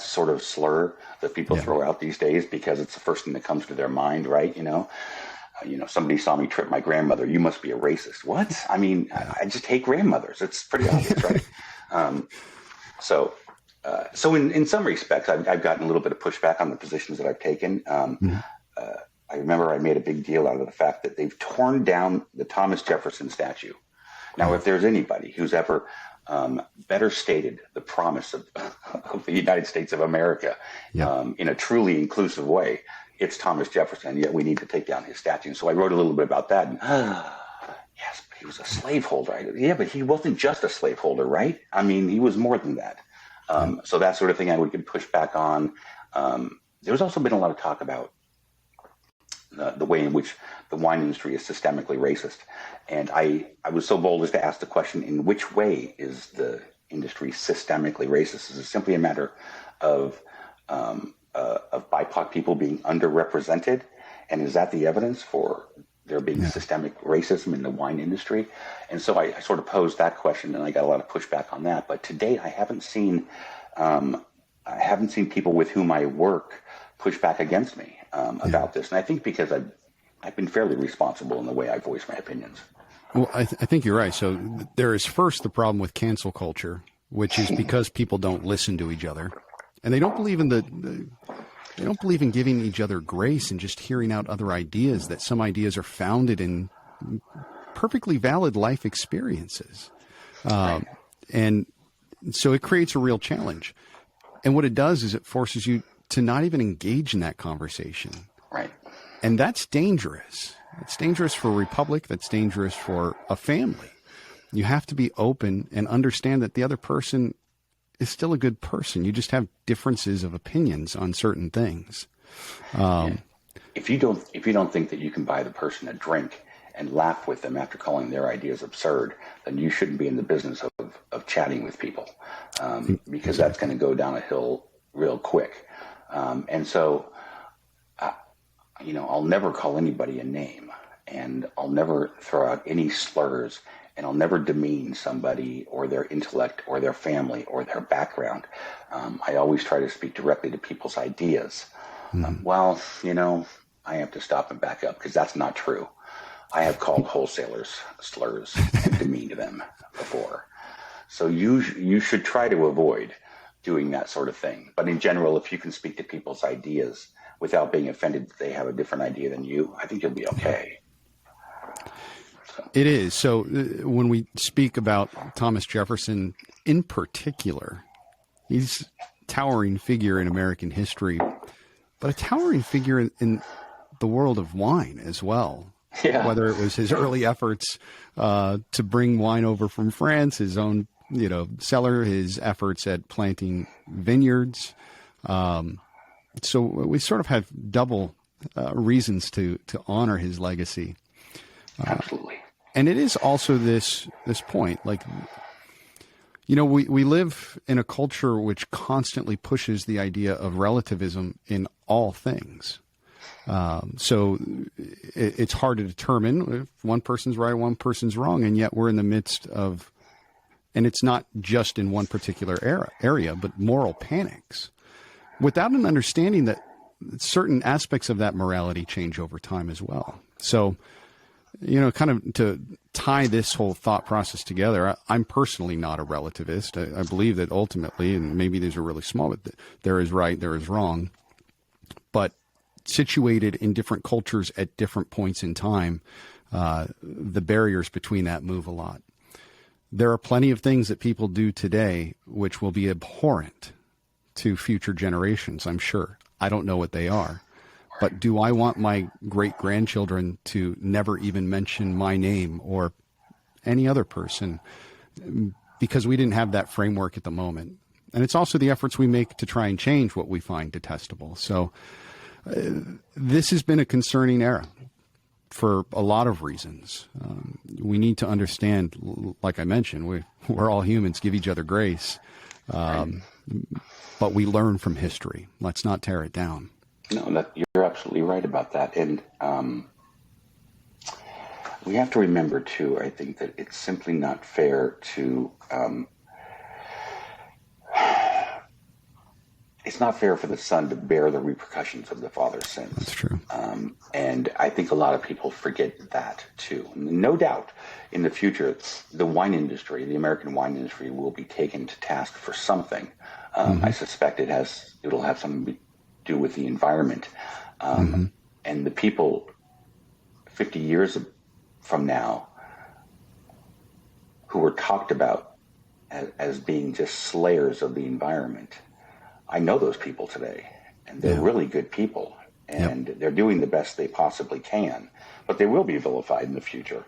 sort of slur that people throw out these days because it's the first thing that comes to their mind, right? Somebody saw me trip my grandmother. You must be a racist. What? I just hate grandmothers. It's pretty obvious, right? So in some respects, I've gotten a little bit of pushback on the positions that I've taken. I remember I made a big deal out of the fact that they've torn down the Thomas Jefferson statue. Now, if there's anybody who's ever better stated the promise of the United States of America in a truly inclusive way, it's Thomas Jefferson, yet we need to take down his statue. And so I wrote a little bit about that. And, yes, but he was a slaveholder. Yeah, but he wasn't just a slaveholder, right? He was more than that. So that sort of thing I would get pushed back on. There's also been a lot of talk about the way in which the wine industry is systemically racist. And I was so bold as to ask the question, in which way is the industry systemically racist? Is it simply a matter of BIPOC people being underrepresented? And is that the evidence for there being systemic racism in the wine industry? And so I sort of posed that question, and I got a lot of pushback on that. But to date, I haven't seen people with whom I work push back against me about this. And I think because I've been fairly responsible in the way I voice my opinions. Well, I think you're right. So there is first the problem with cancel culture, which is because people don't listen to each other, and they don't believe in they don't believe in giving each other grace and just hearing out other ideas, that some ideas are founded in perfectly valid life experiences. And so it creates a real challenge. And what it does is it forces you to not even engage in that conversation. Right. And that's dangerous. It's dangerous for a republic. That's dangerous for a family. You have to be open and understand that the other person is still a good person. You just have differences of opinions on certain things. If you don't think that you can buy the person a drink and laugh with them after calling their ideas absurd, then you shouldn't be in the business of chatting with people, because that's going to go down a hill real quick. And so, I'll never call anybody a name, and I'll never throw out any slurs, and I'll never demean somebody or their intellect or their family or their background. I always try to speak directly to people's ideas. I have to stop and back up, because that's not true. I have called wholesalers slurs and demeaned them before. So you should try to avoid doing that sort of thing. But in general, if you can speak to people's ideas without being offended that they have a different idea than you, I think you'll be okay. It is. So when we speak about Thomas Jefferson in particular, he's a towering figure in American history, but a towering figure in the world of wine as well. Yeah. Whether it was his early efforts to bring wine over from France, his own cellar, his efforts at planting vineyards. So we sort of have double reasons to honor his legacy. Absolutely. And it is also this point, like, we live in a culture which constantly pushes the idea of relativism in all things. So it's hard to determine if one person's right, one person's wrong, and yet we're in the midst of, and it's not just in one particular area, but moral panics, without an understanding that certain aspects of that morality change over time as well. So, kind of to tie this whole thought process together, I'm personally not a relativist. I believe that ultimately, and maybe these are really small, but there is right, there is wrong, but situated in different cultures at different points in time, the barriers between that move a lot. There are plenty of things that people do today which will be abhorrent to future generations, I'm sure. I don't know what they are. But do I want my great-grandchildren to never even mention my name or any other person? Because we didn't have that framework at the moment. And it's also the efforts we make to try and change what we find detestable. So this has been a concerning era for a lot of reasons. We need to understand, like I mentioned, we're all humans, give each other grace. But we learn from history. Let's not tear it down. No, you're absolutely right about that. And we have to remember, too, I think that it's simply not fair to it's not fair for the son to bear the repercussions of the father's sins. That's true. And I think a lot of people forget that, too. No doubt, in the future, the wine industry, the American wine industry, will be taken to task for something. I suspect it'll have something to do with the environment. And the people 50 years from now who were talked about as being just slayers of the environment, I know those people today, and they're really good people, and they're doing the best they possibly can, but they will be vilified in the future.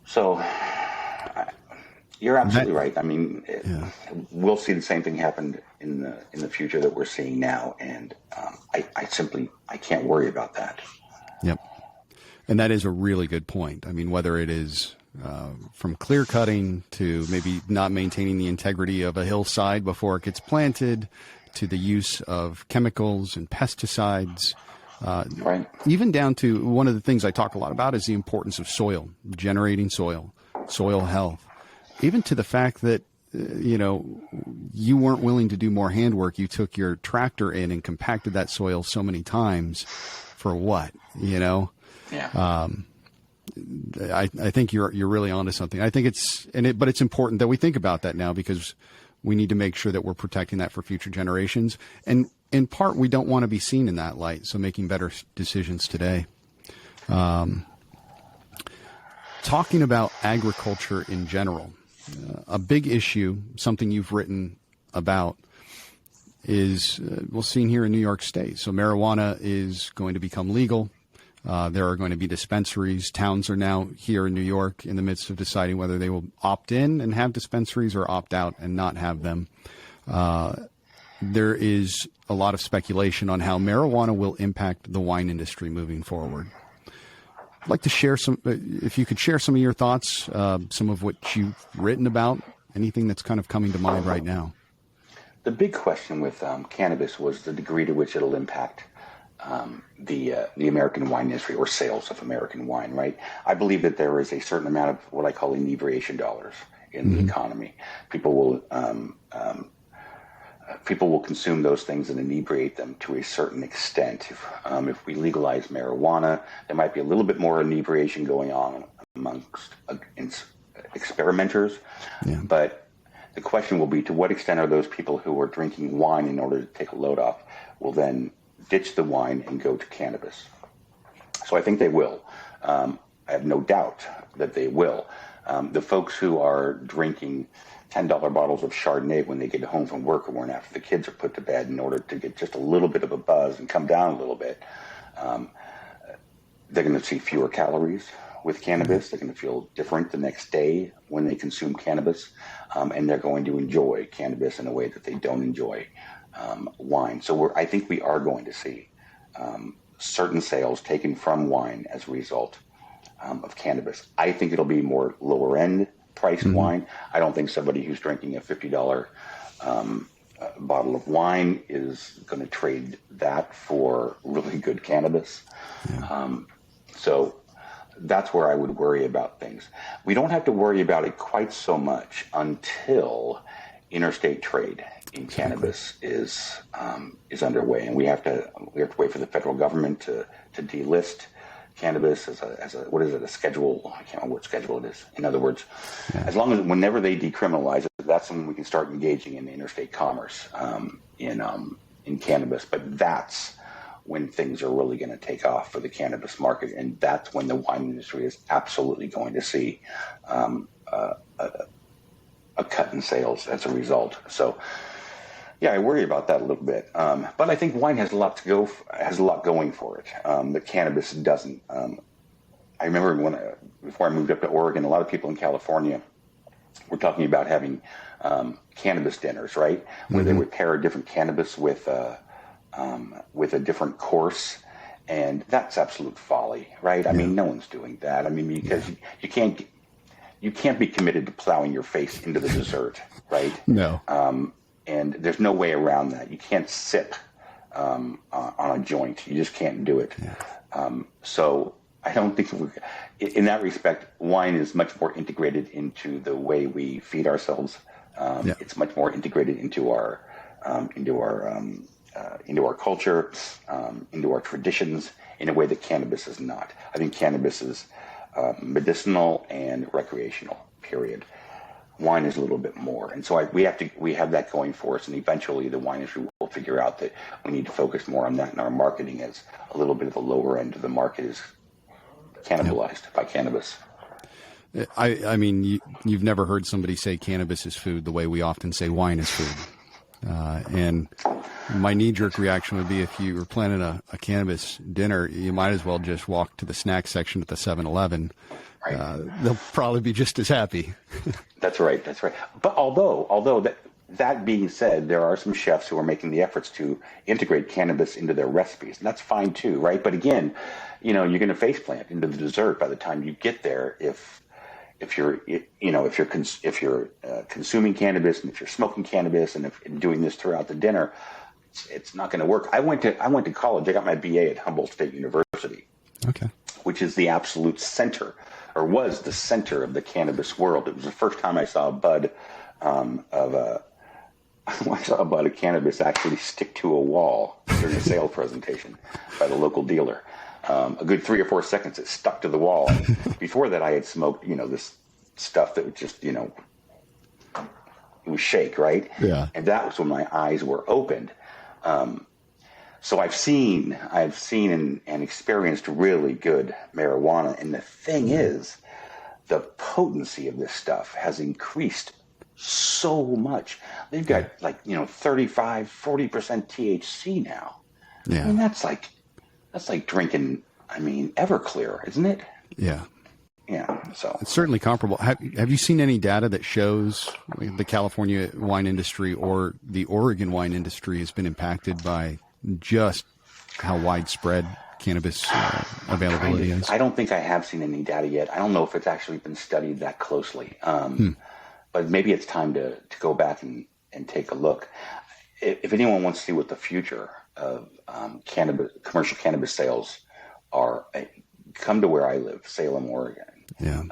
So You're absolutely right. I mean, we'll see the same thing happen in the future that we're seeing now, and I can't worry about that. Yep. And that is a really good point. I mean, whether it is from clear cutting to maybe not maintaining the integrity of a hillside before it gets planted, to the use of chemicals and pesticides, Right. even down to one of the things I talk a lot about is the importance of soil, generating soil health, even to the fact that, you weren't willing to do more handwork. You took your tractor in and compacted that soil so many times for what, Yeah. I think you're really onto something. I think but it's important that we think about that now, because we need to make sure that we're protecting that for future generations. And in part, we don't want to be seen in that light. So making better decisions today. Talking about agriculture in general, a big issue, something you've written about, is seen here in New York State. So marijuana is going to become legal. There are going to be dispensaries. Towns are now here in New York in the midst of deciding whether they will opt in and have dispensaries or opt out and not have them. There is a lot of speculation on how marijuana will impact the wine industry moving forward. I'd like to share if you could share some of your thoughts, some of what you've written about, anything that's kind of coming to mind right now. The big question with cannabis was the degree to which it'll impact the American wine industry, or sales of American wine, right? I believe that there is a certain amount of what I call inebriation dollars in the economy. People will consume those things and inebriate them to a certain extent. If we legalize marijuana, there might be a little bit more inebriation going on amongst experimenters, but the question will be, to what extent are those people who are drinking wine in order to take a load off will then ditch the wine and go to cannabis? So I think they will. I have no doubt that they will. The folks who are drinking $10 bottles of Chardonnay when they get home from work or after the kids are put to bed in order to get just a little bit of a buzz and come down a little bit, they're going to see fewer calories with cannabis. They're going to feel different the next day when they consume cannabis, and they're going to enjoy cannabis in a way that they don't enjoy wine. So I think we are going to see certain sales taken from wine as a result of cannabis. I think it'll be more lower end priced wine. I don't think somebody who's drinking a $50 bottle of wine is going to trade that for really good cannabis. So that's where I would worry about things. We don't have to worry about it quite so much until interstate trade in cannabis is underway, and we have to wait for the federal government to delist cannabis as a what is it, a schedule? I can't remember what schedule it is. In other words, as long as whenever they decriminalize it, that's when we can start engaging in interstate commerce in cannabis. But that's when things are really going to take off for the cannabis market, and that's when the wine industry is absolutely going to see a cut in sales as a result. So, yeah, I worry about that a little bit, but I think wine has a lot going for it that cannabis doesn't. I remember before I moved up to Oregon, a lot of people in California were talking about having cannabis dinners, right, where they would pair a different cannabis with a different course, and that's absolute folly, right? I mean, no one's doing that. I mean, because you can't be committed to plowing your face into the dessert, right? No. And there's no way around that. You can't sip on a joint. You just can't do it. So I don't think in that respect, wine is much more integrated into the way we feed ourselves. It's much more integrated into our culture, into our traditions, in a way that cannabis is not. I think cannabis is medicinal and recreational, period. Wine is a little bit more, and so we have that going for us, and eventually the wine industry will figure out that we need to focus more on that, and our marketing is a little bit of the lower end of the market is cannibalized by cannabis. I mean, you've never heard somebody say cannabis is food the way we often say wine is food, and My knee-jerk reaction would be if you were planning a cannabis dinner, you might as well just walk to the snack section at the 7-Eleven. Right. They'll probably be just as happy. That's right. But although that being said, there are some chefs who are making the efforts to integrate cannabis into their recipes, and that's fine too, right? But again, you're going to face plant into the dessert by the time you get there if you're consuming cannabis, and if you're smoking cannabis, and if doing this throughout the dinner, it's not going to work. I went to college. I got my BA at Humboldt State University, okay, which is the absolute center, or was the center of the cannabis world. It was the first time I saw a bud of cannabis actually stick to a wall during a sales presentation by the local dealer. A good 3 or 4 seconds, it stuck to the wall. Before that, I had smoked, this stuff that would just, it was shake, right? Yeah. And that was when my eyes were opened. So I've seen and experienced really good marijuana. And the thing is, the potency of this stuff has increased so much. They've got 35, 40% THC now. Yeah. I mean, that's like drinking, Everclear, isn't it? Yeah. Yeah. So it's certainly comparable. Have you seen any data that shows the California wine industry or the Oregon wine industry has been impacted by just how widespread cannabis availability is? I don't think I have seen any data yet. I don't know if it's actually been studied that closely. But maybe it's time to go back and take a look. If anyone wants to see what the future of commercial cannabis sales are, come to where I live, Salem, Oregon. Yeah.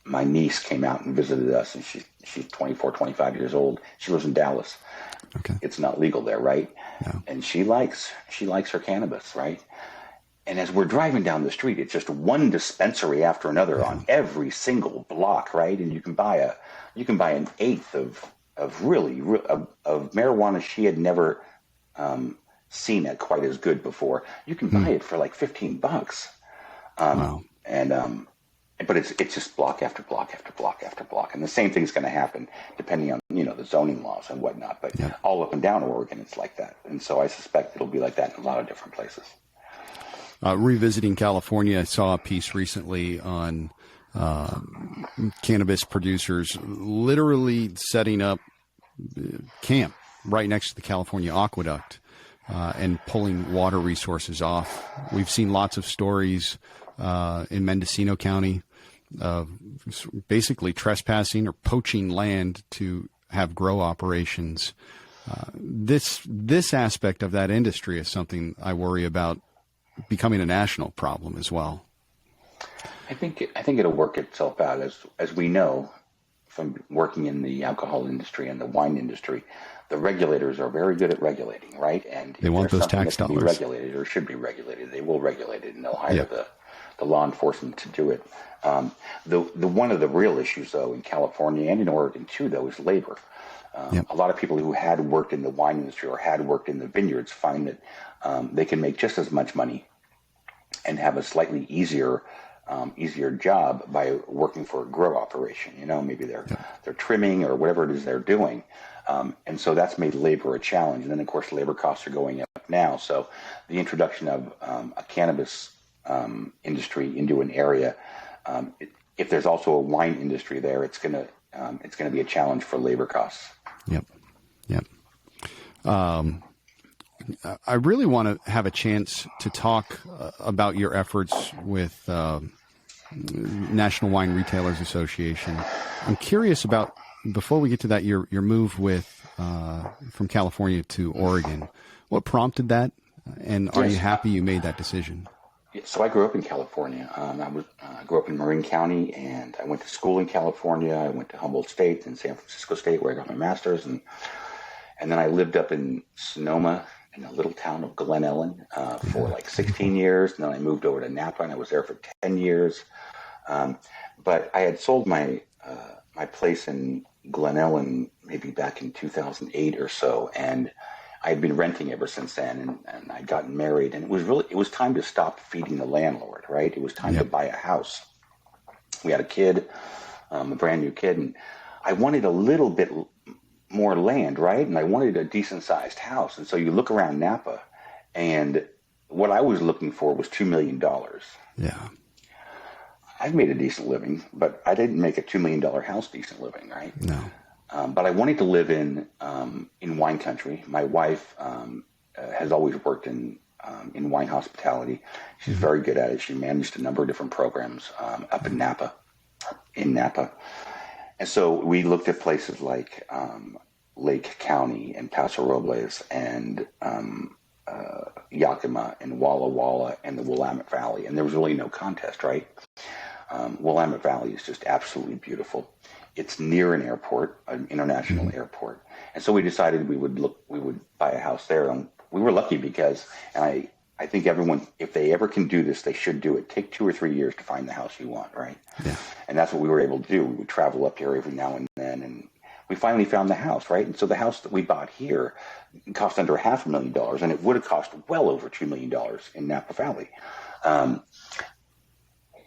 My niece came out and visited us, and she's 24, 25 years old. She lives in Dallas. Okay. It's not legal there, right? No. And she likes her cannabis, right? And as we're driving down the street, it's just one dispensary after another on every single block, right? And you can buy an eighth of marijuana she had never seen it quite as good before. You can buy it for like $15. Wow. But it's just block after block after block after block, and the same thing's going to happen depending on the zoning laws and whatnot. But all up and down Oregon, it's like that, and so I suspect it'll be like that in a lot of different places. Revisiting California, I saw a piece recently on cannabis producers literally setting up camp right next to the California aqueduct and pulling water resources off. We've seen lots of stories in Mendocino County of basically trespassing or poaching land to have grow operations. This aspect of that industry is something I worry about becoming a national problem as well. I think it'll work itself out, as we know from working in the alcohol industry and the wine industry. The regulators are very good at regulating, right? And they want those tax dollars. Be regulated or should be regulated, they will regulate it, and they'll hire the law enforcement to do it. The one of the real issues, though, in California and in Oregon too, though, is labor. A lot of people who had worked in the wine industry or had worked in the vineyards find that they can make just as much money and have a slightly easier job by working for a grow operation. Maybe they're trimming or whatever it is they're doing. And so that's made labor a challenge. And then, of course, labor costs are going up now. So the introduction of a cannabis industry into an area, if there's also a wine industry there, it's going to be a challenge for labor costs. Yep. I really want to have a chance to talk about your efforts with National Wine Retailers Association. I'm curious about, before we get to that, your move from California to Oregon. What prompted that, and are you happy you made that decision? So I grew up in California. I grew up in Marin County, and I went to school in California. I went to Humboldt State and San Francisco State, where I got my master's, and then I lived up in Sonoma, in the little town of Glen Ellen, for like 16 years. And then I moved over to Napa, and I was there for 10 years. But I had sold my place in Glen Ellen maybe back in 2008 or so, and I had been renting ever since then, and I'd gotten married, and it was time to stop feeding the landlord, right? It was time to buy a house. We had a kid, a brand new kid, and I wanted a little bit more land, right? And I wanted a decent sized house. And so you look around Napa, and what I was looking for was $2 million. Yeah. I've made a decent living, but I didn't make a $2 million house decent living, right? No. But I wanted to live in wine country. My wife has always worked in wine hospitality. She's very good at it. She managed a number of different programs up in Napa. And so we looked at places like Lake County and Paso Robles and Yakima and Walla Walla and the Willamette Valley. And there was really no contest, right? Willamette Valley is just absolutely beautiful. It's near an airport, an international airport. And so we decided we would buy a house there. And we were lucky because, and I think everyone, if they ever can do this, they should do it. Take 2 or 3 years to find the house you want, right? Yeah. And that's what we were able to do. We would travel up here every now and then, and we finally found the house, right? And so the house that we bought here cost under $500,000, and it would have cost well over $2 million in Napa Valley.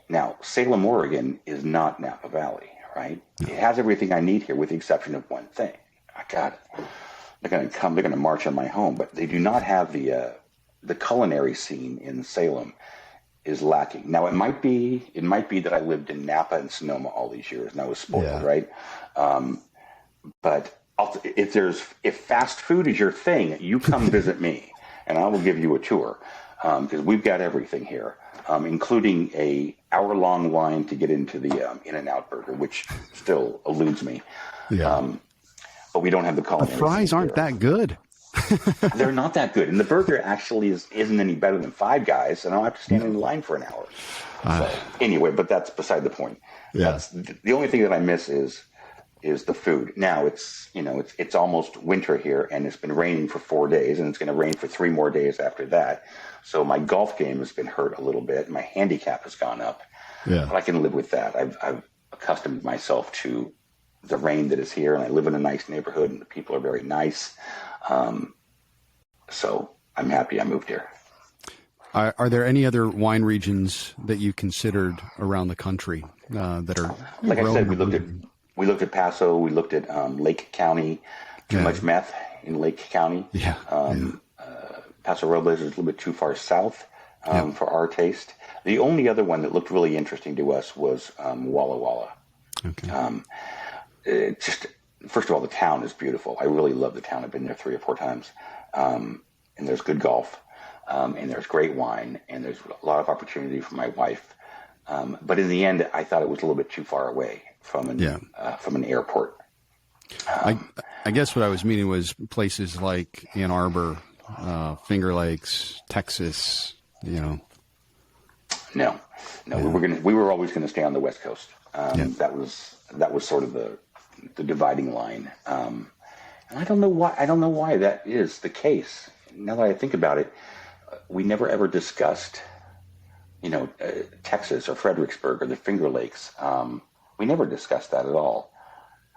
Now, Salem, Oregon is not Napa Valley, right? It has everything I need here with the exception of one thing. I got it. They're going to come, they're going to march on my home, but they do not have the culinary scene in Salem is lacking. Now, it might be that I lived in Napa and Sonoma all these years and I was spoiled, right? But if fast food is your thing, you come visit me and I will give you a tour because we've got everything here, including a hour-long line to get into the In-N-Out burger, which still eludes me. Yeah. But we don't have the culinary. The fries aren't that good. They're not that good. And the burger actually isn't any better than Five Guys, and I don't have to stand in line for an hour. So, anyway, but that's beside the point. Yeah. The only thing that I miss is the food. Now it's almost winter here, and it's been raining for 4 days, and it's going to rain for 3 more days after that. So my golf game has been hurt a little bit. My handicap has gone up. Yeah. But I can live with that. I've accustomed myself to the rain that is here, and I live in a nice neighborhood, and the people are very nice. So I'm happy I moved here. Are there any other wine regions that you considered around the country that are? Like I said, we looked at Paso. We looked at Lake County. Too much meth in Lake County. Yeah. Paso Robles is a little bit too far south for our taste. The only other one that looked really interesting to us was Walla Walla. Okay. First of all, the town is beautiful. I really love the town. I've been there 3 or 4 times. And there's good golf, and there's great wine, and there's a lot of opportunity for my wife. But in the end, I thought it was a little bit too far away from an airport. I guess what I was meaning was places like Ann Arbor, Finger Lakes, Texas. No, we were always gonna stay on the West Coast. That was sort of the dividing line. And I don't know why that is the case. Now that I think about it, we never ever discussed, Texas or Fredericksburg or the Finger Lakes. We never discussed that at all.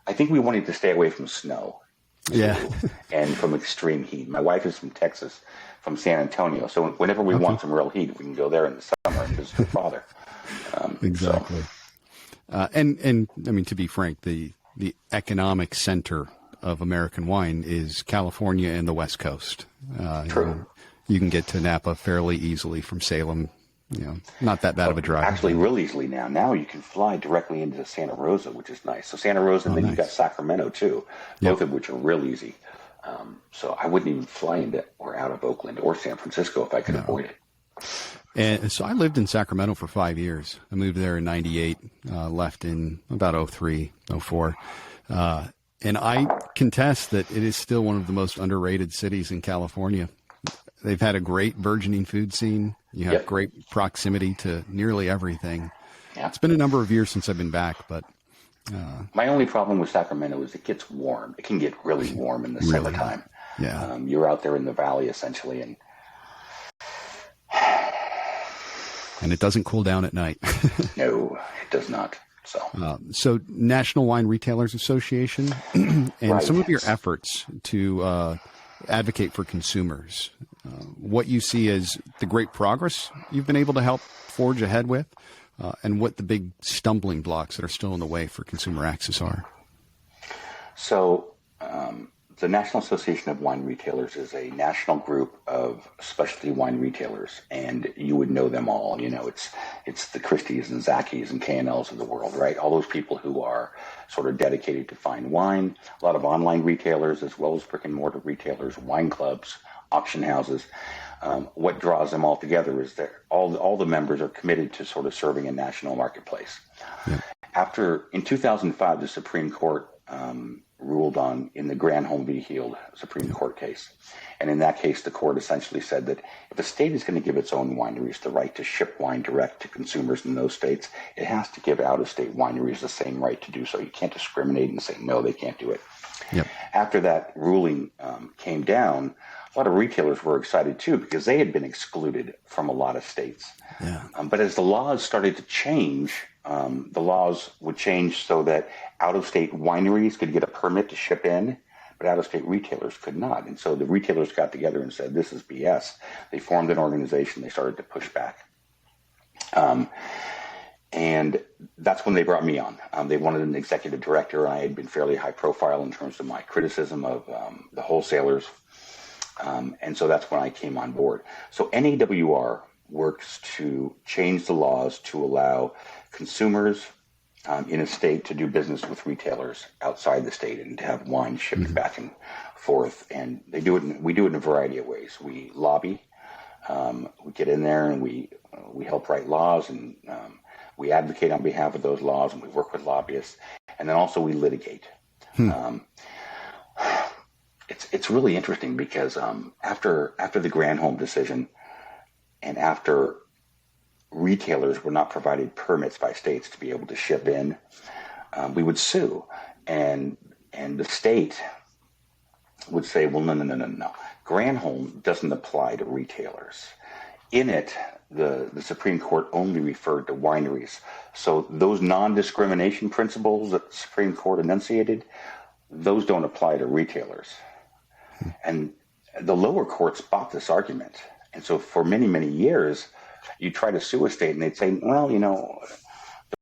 I think we wanted to stay away from snow. And from extreme heat. My wife is from Texas, from San Antonio. So whenever we want some real heat, we can go there in the summer and visit her father. Exactly. And I mean, to be frank, the economic center of American wine is California and the West Coast. True. You can get to Napa fairly easily from Salem. Not that bad of a drive. Actually, real easily now. Now you can fly directly into Santa Rosa, which is nice. So Santa Rosa, and then you've got Sacramento too, both of which are real easy. So I wouldn't even fly into or out of Oakland or San Francisco if I could avoid it. And so I lived in Sacramento for 5 years. I moved there in 98, left in about 03, 04. And I contest that it is still one of the most underrated cities in California. They've had a great burgeoning food scene. You have great proximity to nearly everything. Yeah. It's been a number of years since I've been back, but... My only problem with Sacramento is it gets warm. It can get really warm in the summertime. Yeah. You're out there in the valley, essentially, and it doesn't cool down at night. No, it does not. So National Wine Retailers Association and some of your efforts to advocate for consumers, what you see as the great progress you've been able to help forge ahead with, and what the big stumbling blocks that are still in the way for consumer access are. So the National Association of Wine Retailers is a national group of specialty wine retailers, and you would know them all. You know, it's the Christie's and Zacky's and K&L's of the world, right? All those people who are sort of dedicated to fine wine. A lot of online retailers, as well as brick and mortar retailers, wine clubs, auction houses. What draws them all together is that all the members are committed to sort of serving a national marketplace. Yeah. In 2005, the Supreme Court ruled in the Granholm v. Heald Supreme Court case. And in that case, the court essentially said that if a state is going to give its own wineries the right to ship wine direct to consumers in those states, it has to give out-of-state wineries the same right to do so. You can't discriminate and say, no, they can't do it. Yep. After that ruling came down, a lot of retailers were excited too because they had been excluded from a lot of states. Yeah. But as the laws started to change, the laws would change so that out-of-state wineries could get a permit to ship in, but out-of-state retailers could not. And so the retailers got together and said, this is BS. They formed an organization. They started to push back. And that's when they brought me on. They wanted an executive director. I had been fairly high profile in terms of my criticism of the wholesalers. And so that's when I came on board. So NAWR works to change the laws to allow consumers in a state to do business with retailers outside the state and to have wine shipped back and forth. And we do it in a variety of ways. We lobby. We get in there and we help write laws, and we advocate on behalf of those laws, and we work with lobbyists. And then also we litigate. It's really interesting because after the Granholm decision and after retailers were not provided permits by states to be able to ship in, we would sue. And the state would say, well, no. Granholm doesn't apply to retailers. In it, the Supreme Court only referred to wineries. So those non-discrimination principles that the Supreme Court enunciated, those don't apply to retailers. And the lower courts bought this argument. And so for many, many years, you try to sue a state and they'd say, well, you know,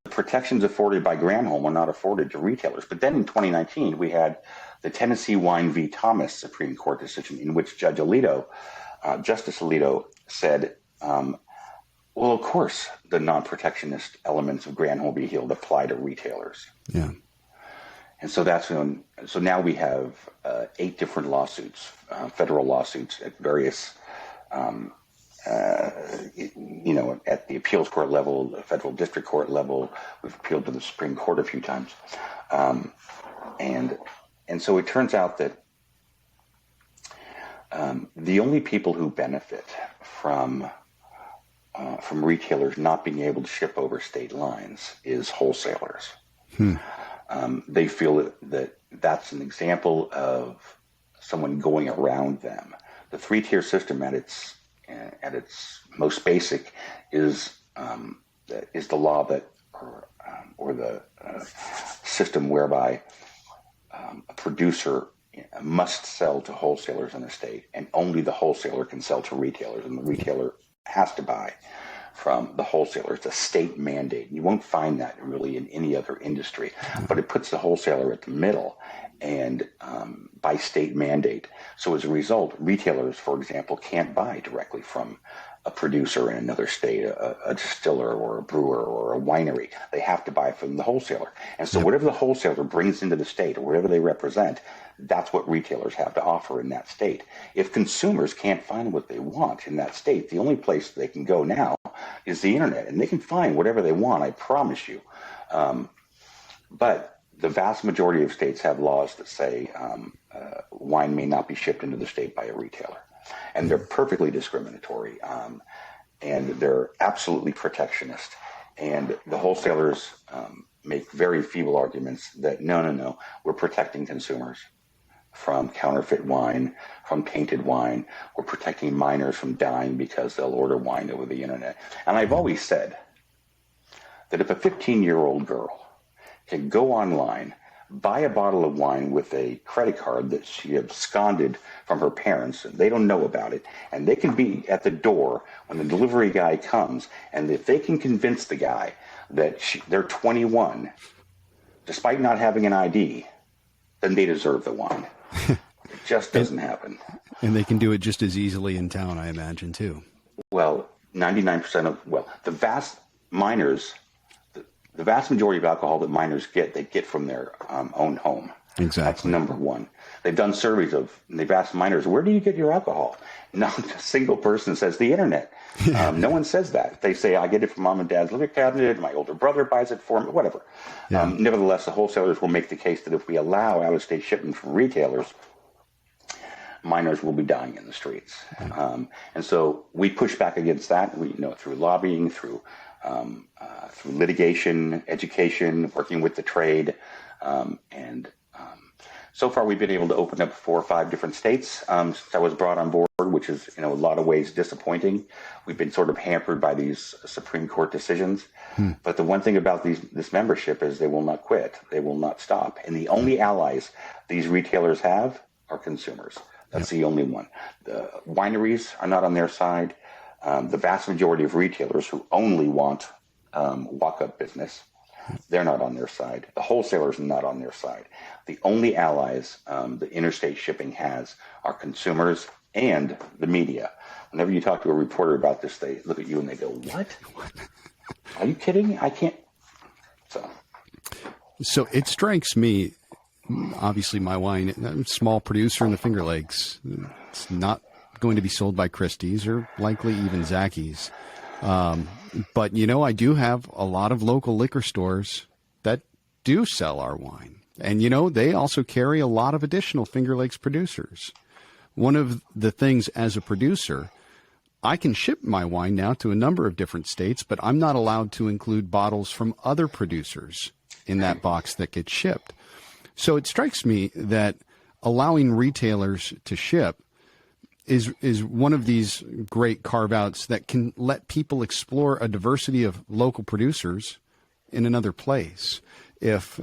the protections afforded by Granholm are not afforded to retailers. But then in 2019, we had the Tennessee Wine v. Thomas Supreme Court decision in which Justice Alito said, well, of course, the non-protectionist elements of Granholm v. Heald apply to retailers. Yeah. And so so now we have 8 different lawsuits, federal lawsuits at various, at the appeals court level, the federal district court level. We've appealed to the Supreme Court a few times. And so it turns out that the only people who benefit from retailers not being able to ship over state lines is wholesalers. They feel that that's an example of someone going around them. The 3-tier system at its most basic is the law that or the system whereby a producer must sell to wholesalers in a state, and only the wholesaler can sell to retailers, and the retailer has to buy from the wholesaler. It's a state mandate. You won't find that really in any other industry, but it puts the wholesaler at the middle and by state mandate. So as a result, retailers, for example, can't buy directly from a producer in another state, a distiller or a brewer or a winery. They have to buy from the wholesaler. And so whatever the wholesaler brings into the state or whatever they represent, that's what retailers have to offer in that state. If consumers can't find what they want in that state, the only place they can go now is the internet, and they can find whatever they want, I promise you. But the vast majority of states have laws that say wine may not be shipped into the state by a retailer. And they're perfectly discriminatory, and they're absolutely protectionist. And the wholesalers make very feeble arguments that, no, we're protecting consumers from counterfeit wine, from tainted wine. We're protecting minors from dying because they'll order wine over the internet. And I've always said that if a 15-year-old girl can go online, buy a bottle of wine with a credit card that she absconded from her parents, and they don't know about it, and they can be at the door when the delivery guy comes, and if they can convince the guy that they're 21, despite not having an ID, then they deserve the wine. It just doesn't happen. And they can do it just as easily in town, I imagine, too. Well, 99% of, the vast miners, the vast majority of alcohol that miners get, they get from their own home. Exactly. That's number one. They've done surveys and they've asked miners, where do you get your alcohol? Not a single person says the internet. No one says that. They say, I get it from mom and dad's liquor cabinet, my older brother buys it for me, whatever. Yeah. Nevertheless, the wholesalers will make the case that if we allow out-of-state shipment from retailers, miners will be dying in the streets. Yeah. And so we push back against that. We, through lobbying, through litigation, education, working with the trade, so far, we've been able to open up 4 or 5 different states since I was brought on board, which is, in a lot of ways disappointing. We've been sort of hampered by these Supreme Court decisions. But the one thing about this membership is they will not quit. They will not stop. And the only allies these retailers have are consumers. That's the only one. The wineries are not on their side. The vast majority of retailers who only want walk-up business, they're not on their side. The wholesalers are not on their side. The only allies the interstate shipping has are consumers and the media. Whenever you talk to a reporter about this, they look at you and they go, what? Are you kidding? I can't. So it strikes me, obviously my wine, I'm a small producer in the Finger Lakes. It's not going to be sold by Christie's or likely even Zacky's. But, I do have a lot of local liquor stores that do sell our wine. And, they also carry a lot of additional Finger Lakes producers. One of the things as a producer, I can ship my wine now to a number of different states, but I'm not allowed to include bottles from other producers in that box that gets shipped. So it strikes me that allowing retailers to ship is one of these great carve-outs that can let people explore a diversity of local producers in another place. If,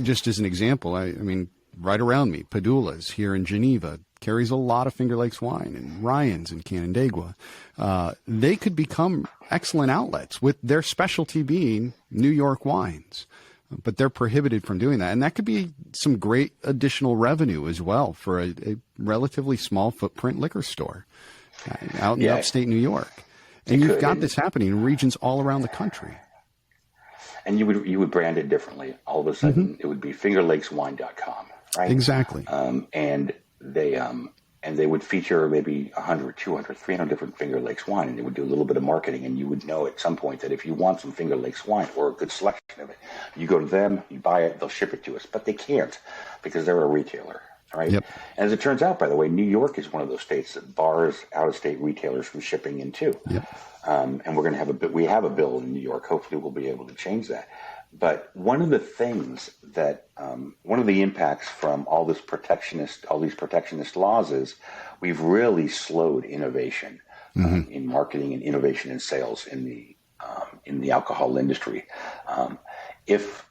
just as an example, I mean, right around me, Padula's here in Geneva carries a lot of Finger Lakes wine, and Ryan's in Canandaigua. They could become excellent outlets with their specialty being New York wines. But they're prohibited from doing that. And that could be some great additional revenue as well for a relatively small footprint liquor store out in upstate New York. And you've got this happening in regions all around the country. And you would brand it differently. All of a sudden, it would be fingerlakeswine.com, right? Exactly. And they would feature maybe 100, 200, 300 different Finger Lakes wine, and they would do a little bit of marketing, and you would know at some point that if you want some Finger Lakes wine or a good selection of it, you go to them, you buy it, they'll ship it to us. But they can't because they're a retailer, right? Yep. And as it turns out, by the way, New York is one of those states that bars out-of-state retailers from shipping in too. Yep. And we're going to we have a bill in New York. Hopefully we'll be able to change that. But one of the things that, one of the impacts from all these protectionist laws is we've really slowed innovation in marketing and innovation in sales in the alcohol industry. If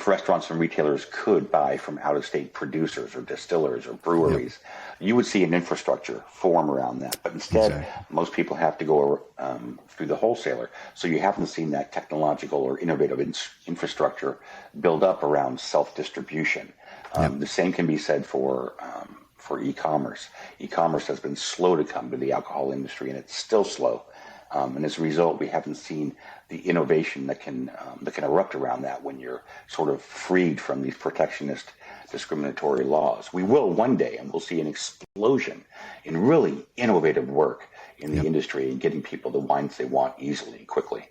restaurants and retailers could buy from out-of-state producers or distillers or breweries, you would see an infrastructure form around that. But instead, most people have to go through the wholesaler. So you haven't seen that technological or innovative infrastructure build up around self-distribution. The same can be said for e-commerce. E-commerce has been slow to come to the alcohol industry, and it's still slow. And as a result, we haven't seen the innovation that can erupt around that when you're sort of freed from these protectionist, discriminatory laws. We will one day, and we'll see an explosion in really innovative work in the industry and getting people the wines they want easily and quickly.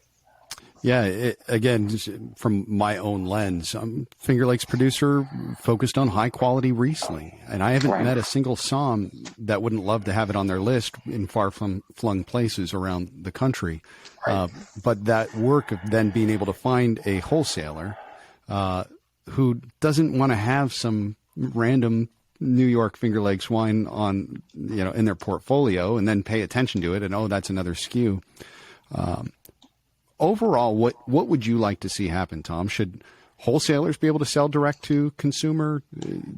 Yeah, again, from my own lens, I'm Finger Lakes producer focused on high-quality Riesling. And I haven't met a single somm that wouldn't love to have it on their list in far-flung places around the country. But that work of then being able to find a wholesaler who doesn't want to have some random New York Finger Lakes wine on, in their portfolio and then pay attention to it and, that's another SKU. Overall, what would you like to see happen, Tom? Should wholesalers be able to sell direct to consumer?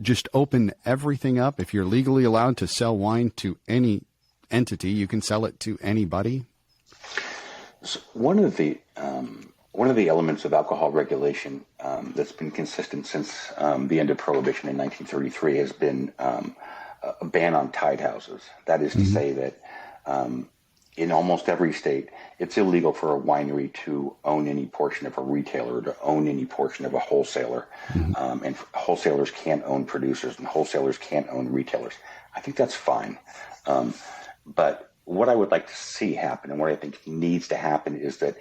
Just open everything up. If you're legally allowed to sell wine to any entity, you can sell it to anybody. So one of the elements of alcohol regulation that's been consistent since the end of Prohibition in 1933 has been a ban on tied houses. That is to say that in almost every state, it's illegal for a winery to own any portion of a retailer, to own any portion of a wholesaler. And wholesalers can't own producers, and wholesalers can't own retailers. I think that's fine. But what I would like to see happen, and what I think needs to happen, is that,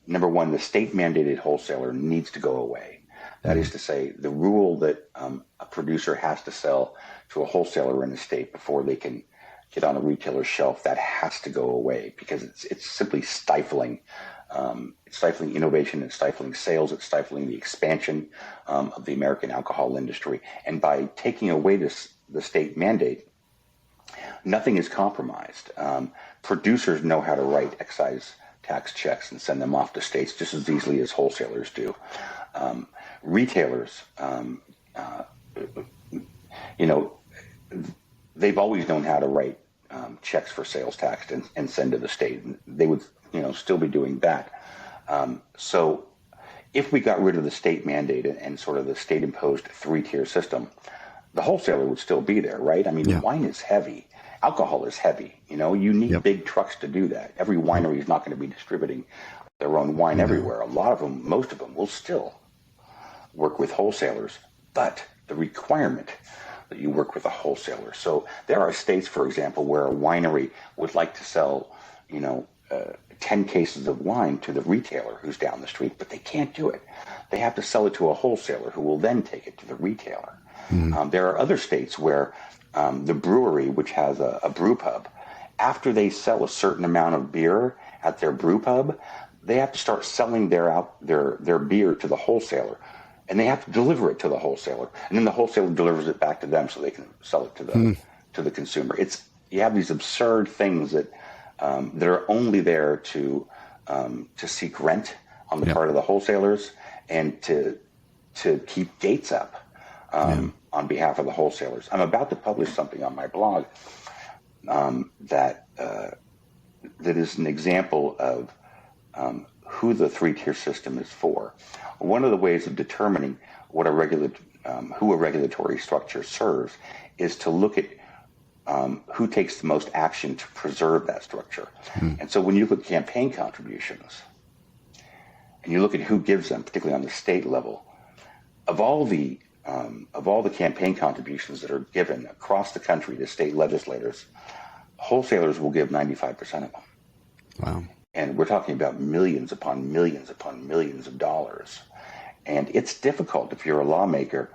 number one, the state-mandated wholesaler needs to go away. That is to say, the rule that a producer has to sell to a wholesaler in the state before they can get on a retailer's shelf, that has to go away, because it's simply stifling. It's stifling innovation, it's stifling sales, it's stifling the expansion of the American alcohol industry. And by taking away the state mandate, nothing is compromised. Producers know how to write excise tax checks and send them off to states just as easily as wholesalers do. Retailers, they've always known how to write checks for sales tax and send to the state. They would, still be doing that. So if we got rid of the state mandate and sort of the state-imposed three-tier system, the wholesaler would still be there, right? I mean, wine is heavy. Alcohol is heavy. You need big trucks to do that. Every winery is not going to be distributing their own wine everywhere. A lot of them, most of them, will still work with wholesalers, but the requirement that you work with a wholesaler. So there are states, for example, where a winery would like to sell, 10 cases of wine to the retailer who's down the street, but they can't do it. They have to sell it to a wholesaler who will then take it to the retailer. There are other states where the brewery, which has a brew pub, after they sell a certain amount of beer at their brew pub, they have to start selling their beer to the wholesaler. And they have to deliver it to the wholesaler, and then the wholesaler delivers it back to them so they can sell it to the consumer. You have these absurd things that are only there to seek rent on the part of the wholesalers and to keep gates up on behalf of the wholesalers. I'm about to publish something on my blog that is an example of who the three-tier system is for. One of the ways of determining who a regulatory structure serves is to look at who takes the most action to preserve that structure. And so when you look at campaign contributions, and you look at who gives them, particularly on the state level, of all the campaign contributions that are given across the country to state legislators, wholesalers will give 95% of them. Wow. And we're talking about millions upon millions upon millions of dollars. And it's difficult, if you're a lawmaker,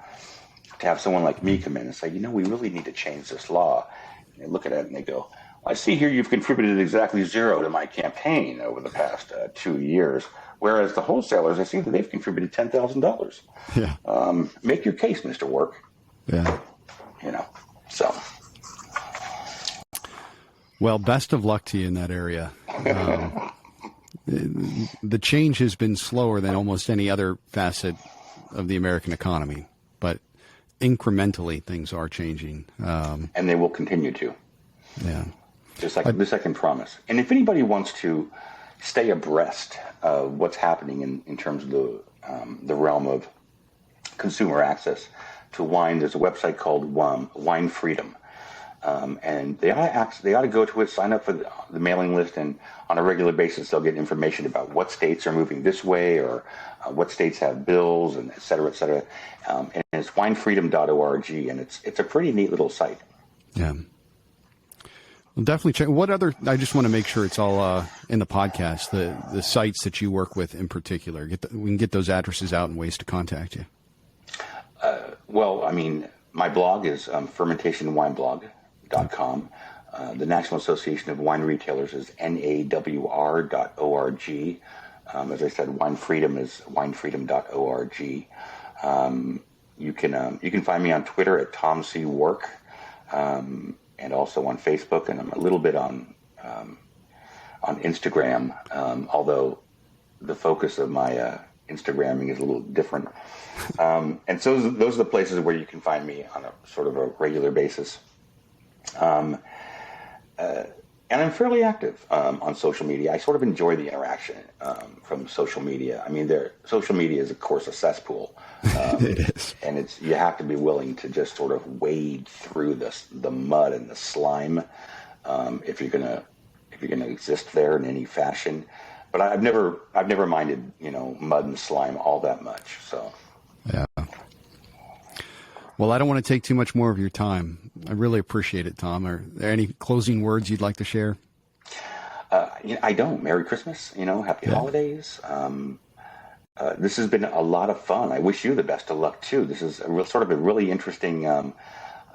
to have someone like me come in and say, we really need to change this law. And they look at it and they go, I see here you've contributed exactly zero to my campaign over the past 2 years. Whereas the wholesalers, I see that they've contributed $10,000. Yeah. Make your case, Mr. Wark. Yeah. So. Well, best of luck to you in that area. The change has been slower than almost any other facet of the American economy, but incrementally things are changing. And they will continue to. Yeah. Just like this I can promise. And if anybody wants to stay abreast of what's happening in terms of the realm of consumer access to wine, there's a website called Wine Freedom. And they ought to go to it, sign up for the mailing list, and on a regular basis they'll get information about what states are moving this way or what states have bills, and et cetera, et cetera. And it's winefreedom.org, and it's a pretty neat little site. Yeah. Well, definitely check. I just want to make sure it's all in the podcast, the sites that you work with in particular. We can get those addresses out and ways to contact you. My blog is fermentationwineblog.com. The National Association of Wine Retailers is nawr.org. As I said, Wine Freedom is winefreedom.org. You can find me on Twitter at Tom C. Wark, and also on Facebook, and I'm a little bit on Instagram, although the focus of my Instagramming is a little different. And so those are the places where you can find me on a sort of a regular basis. And And I'm fairly active on social media. I sort of enjoy the interaction from social media. I mean, social media is, of course, a cesspool. It is. And you have to be willing to just sort of wade through the mud and the slime if you're gonna exist there in any fashion. But I've never minded, mud and slime all that much. So yeah. Well, I don't want to take too much more of your time. I really appreciate it, Tom. Are there any closing words you'd like to share? I don't. Merry Christmas. Happy holidays. This has been a lot of fun. I wish you the best of luck too. This is sort of a really interesting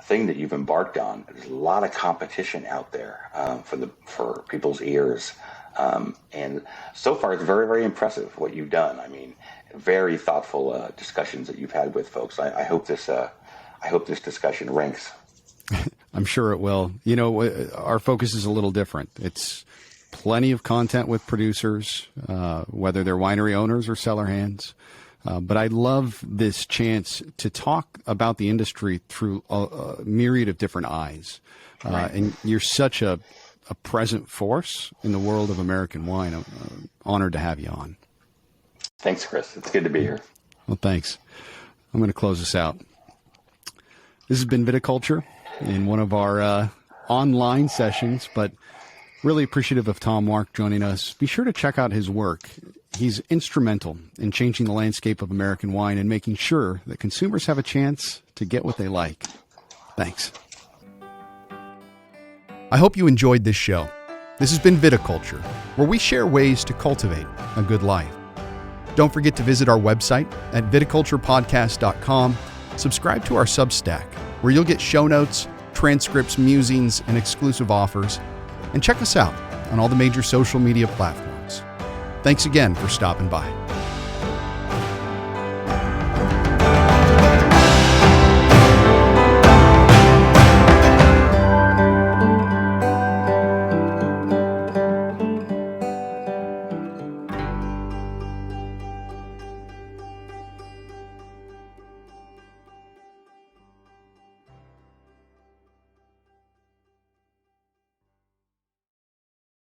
thing that you've embarked on. There's a lot of competition out there for people's ears, and so far it's very, very impressive what you've done. I mean, very thoughtful discussions that you've had with folks. I hope this discussion ranks. I'm sure it will. Our focus is a little different. It's plenty of content with producers, whether they're winery owners or cellar hands. But I love this chance to talk about the industry through a myriad of different eyes. Right. And you're such a present force in the world of American wine. I'm honored to have you on. Thanks, Chris. It's good to be here. Well, thanks. I'm going to close this out. This has been Viticulture in one of our online sessions, but really appreciative of Tom Wark joining us. Be sure to check out his work. He's instrumental in changing the landscape of American wine and making sure that consumers have a chance to get what they like. Thanks. I hope you enjoyed this show. This has been Viticulture, where we share ways to cultivate a good life. Don't forget to visit our website at viticulturepodcast.com. Subscribe to our Substack, where you'll get show notes, transcripts, musings, and exclusive offers. And check us out on all the major social media platforms. Thanks again for stopping by.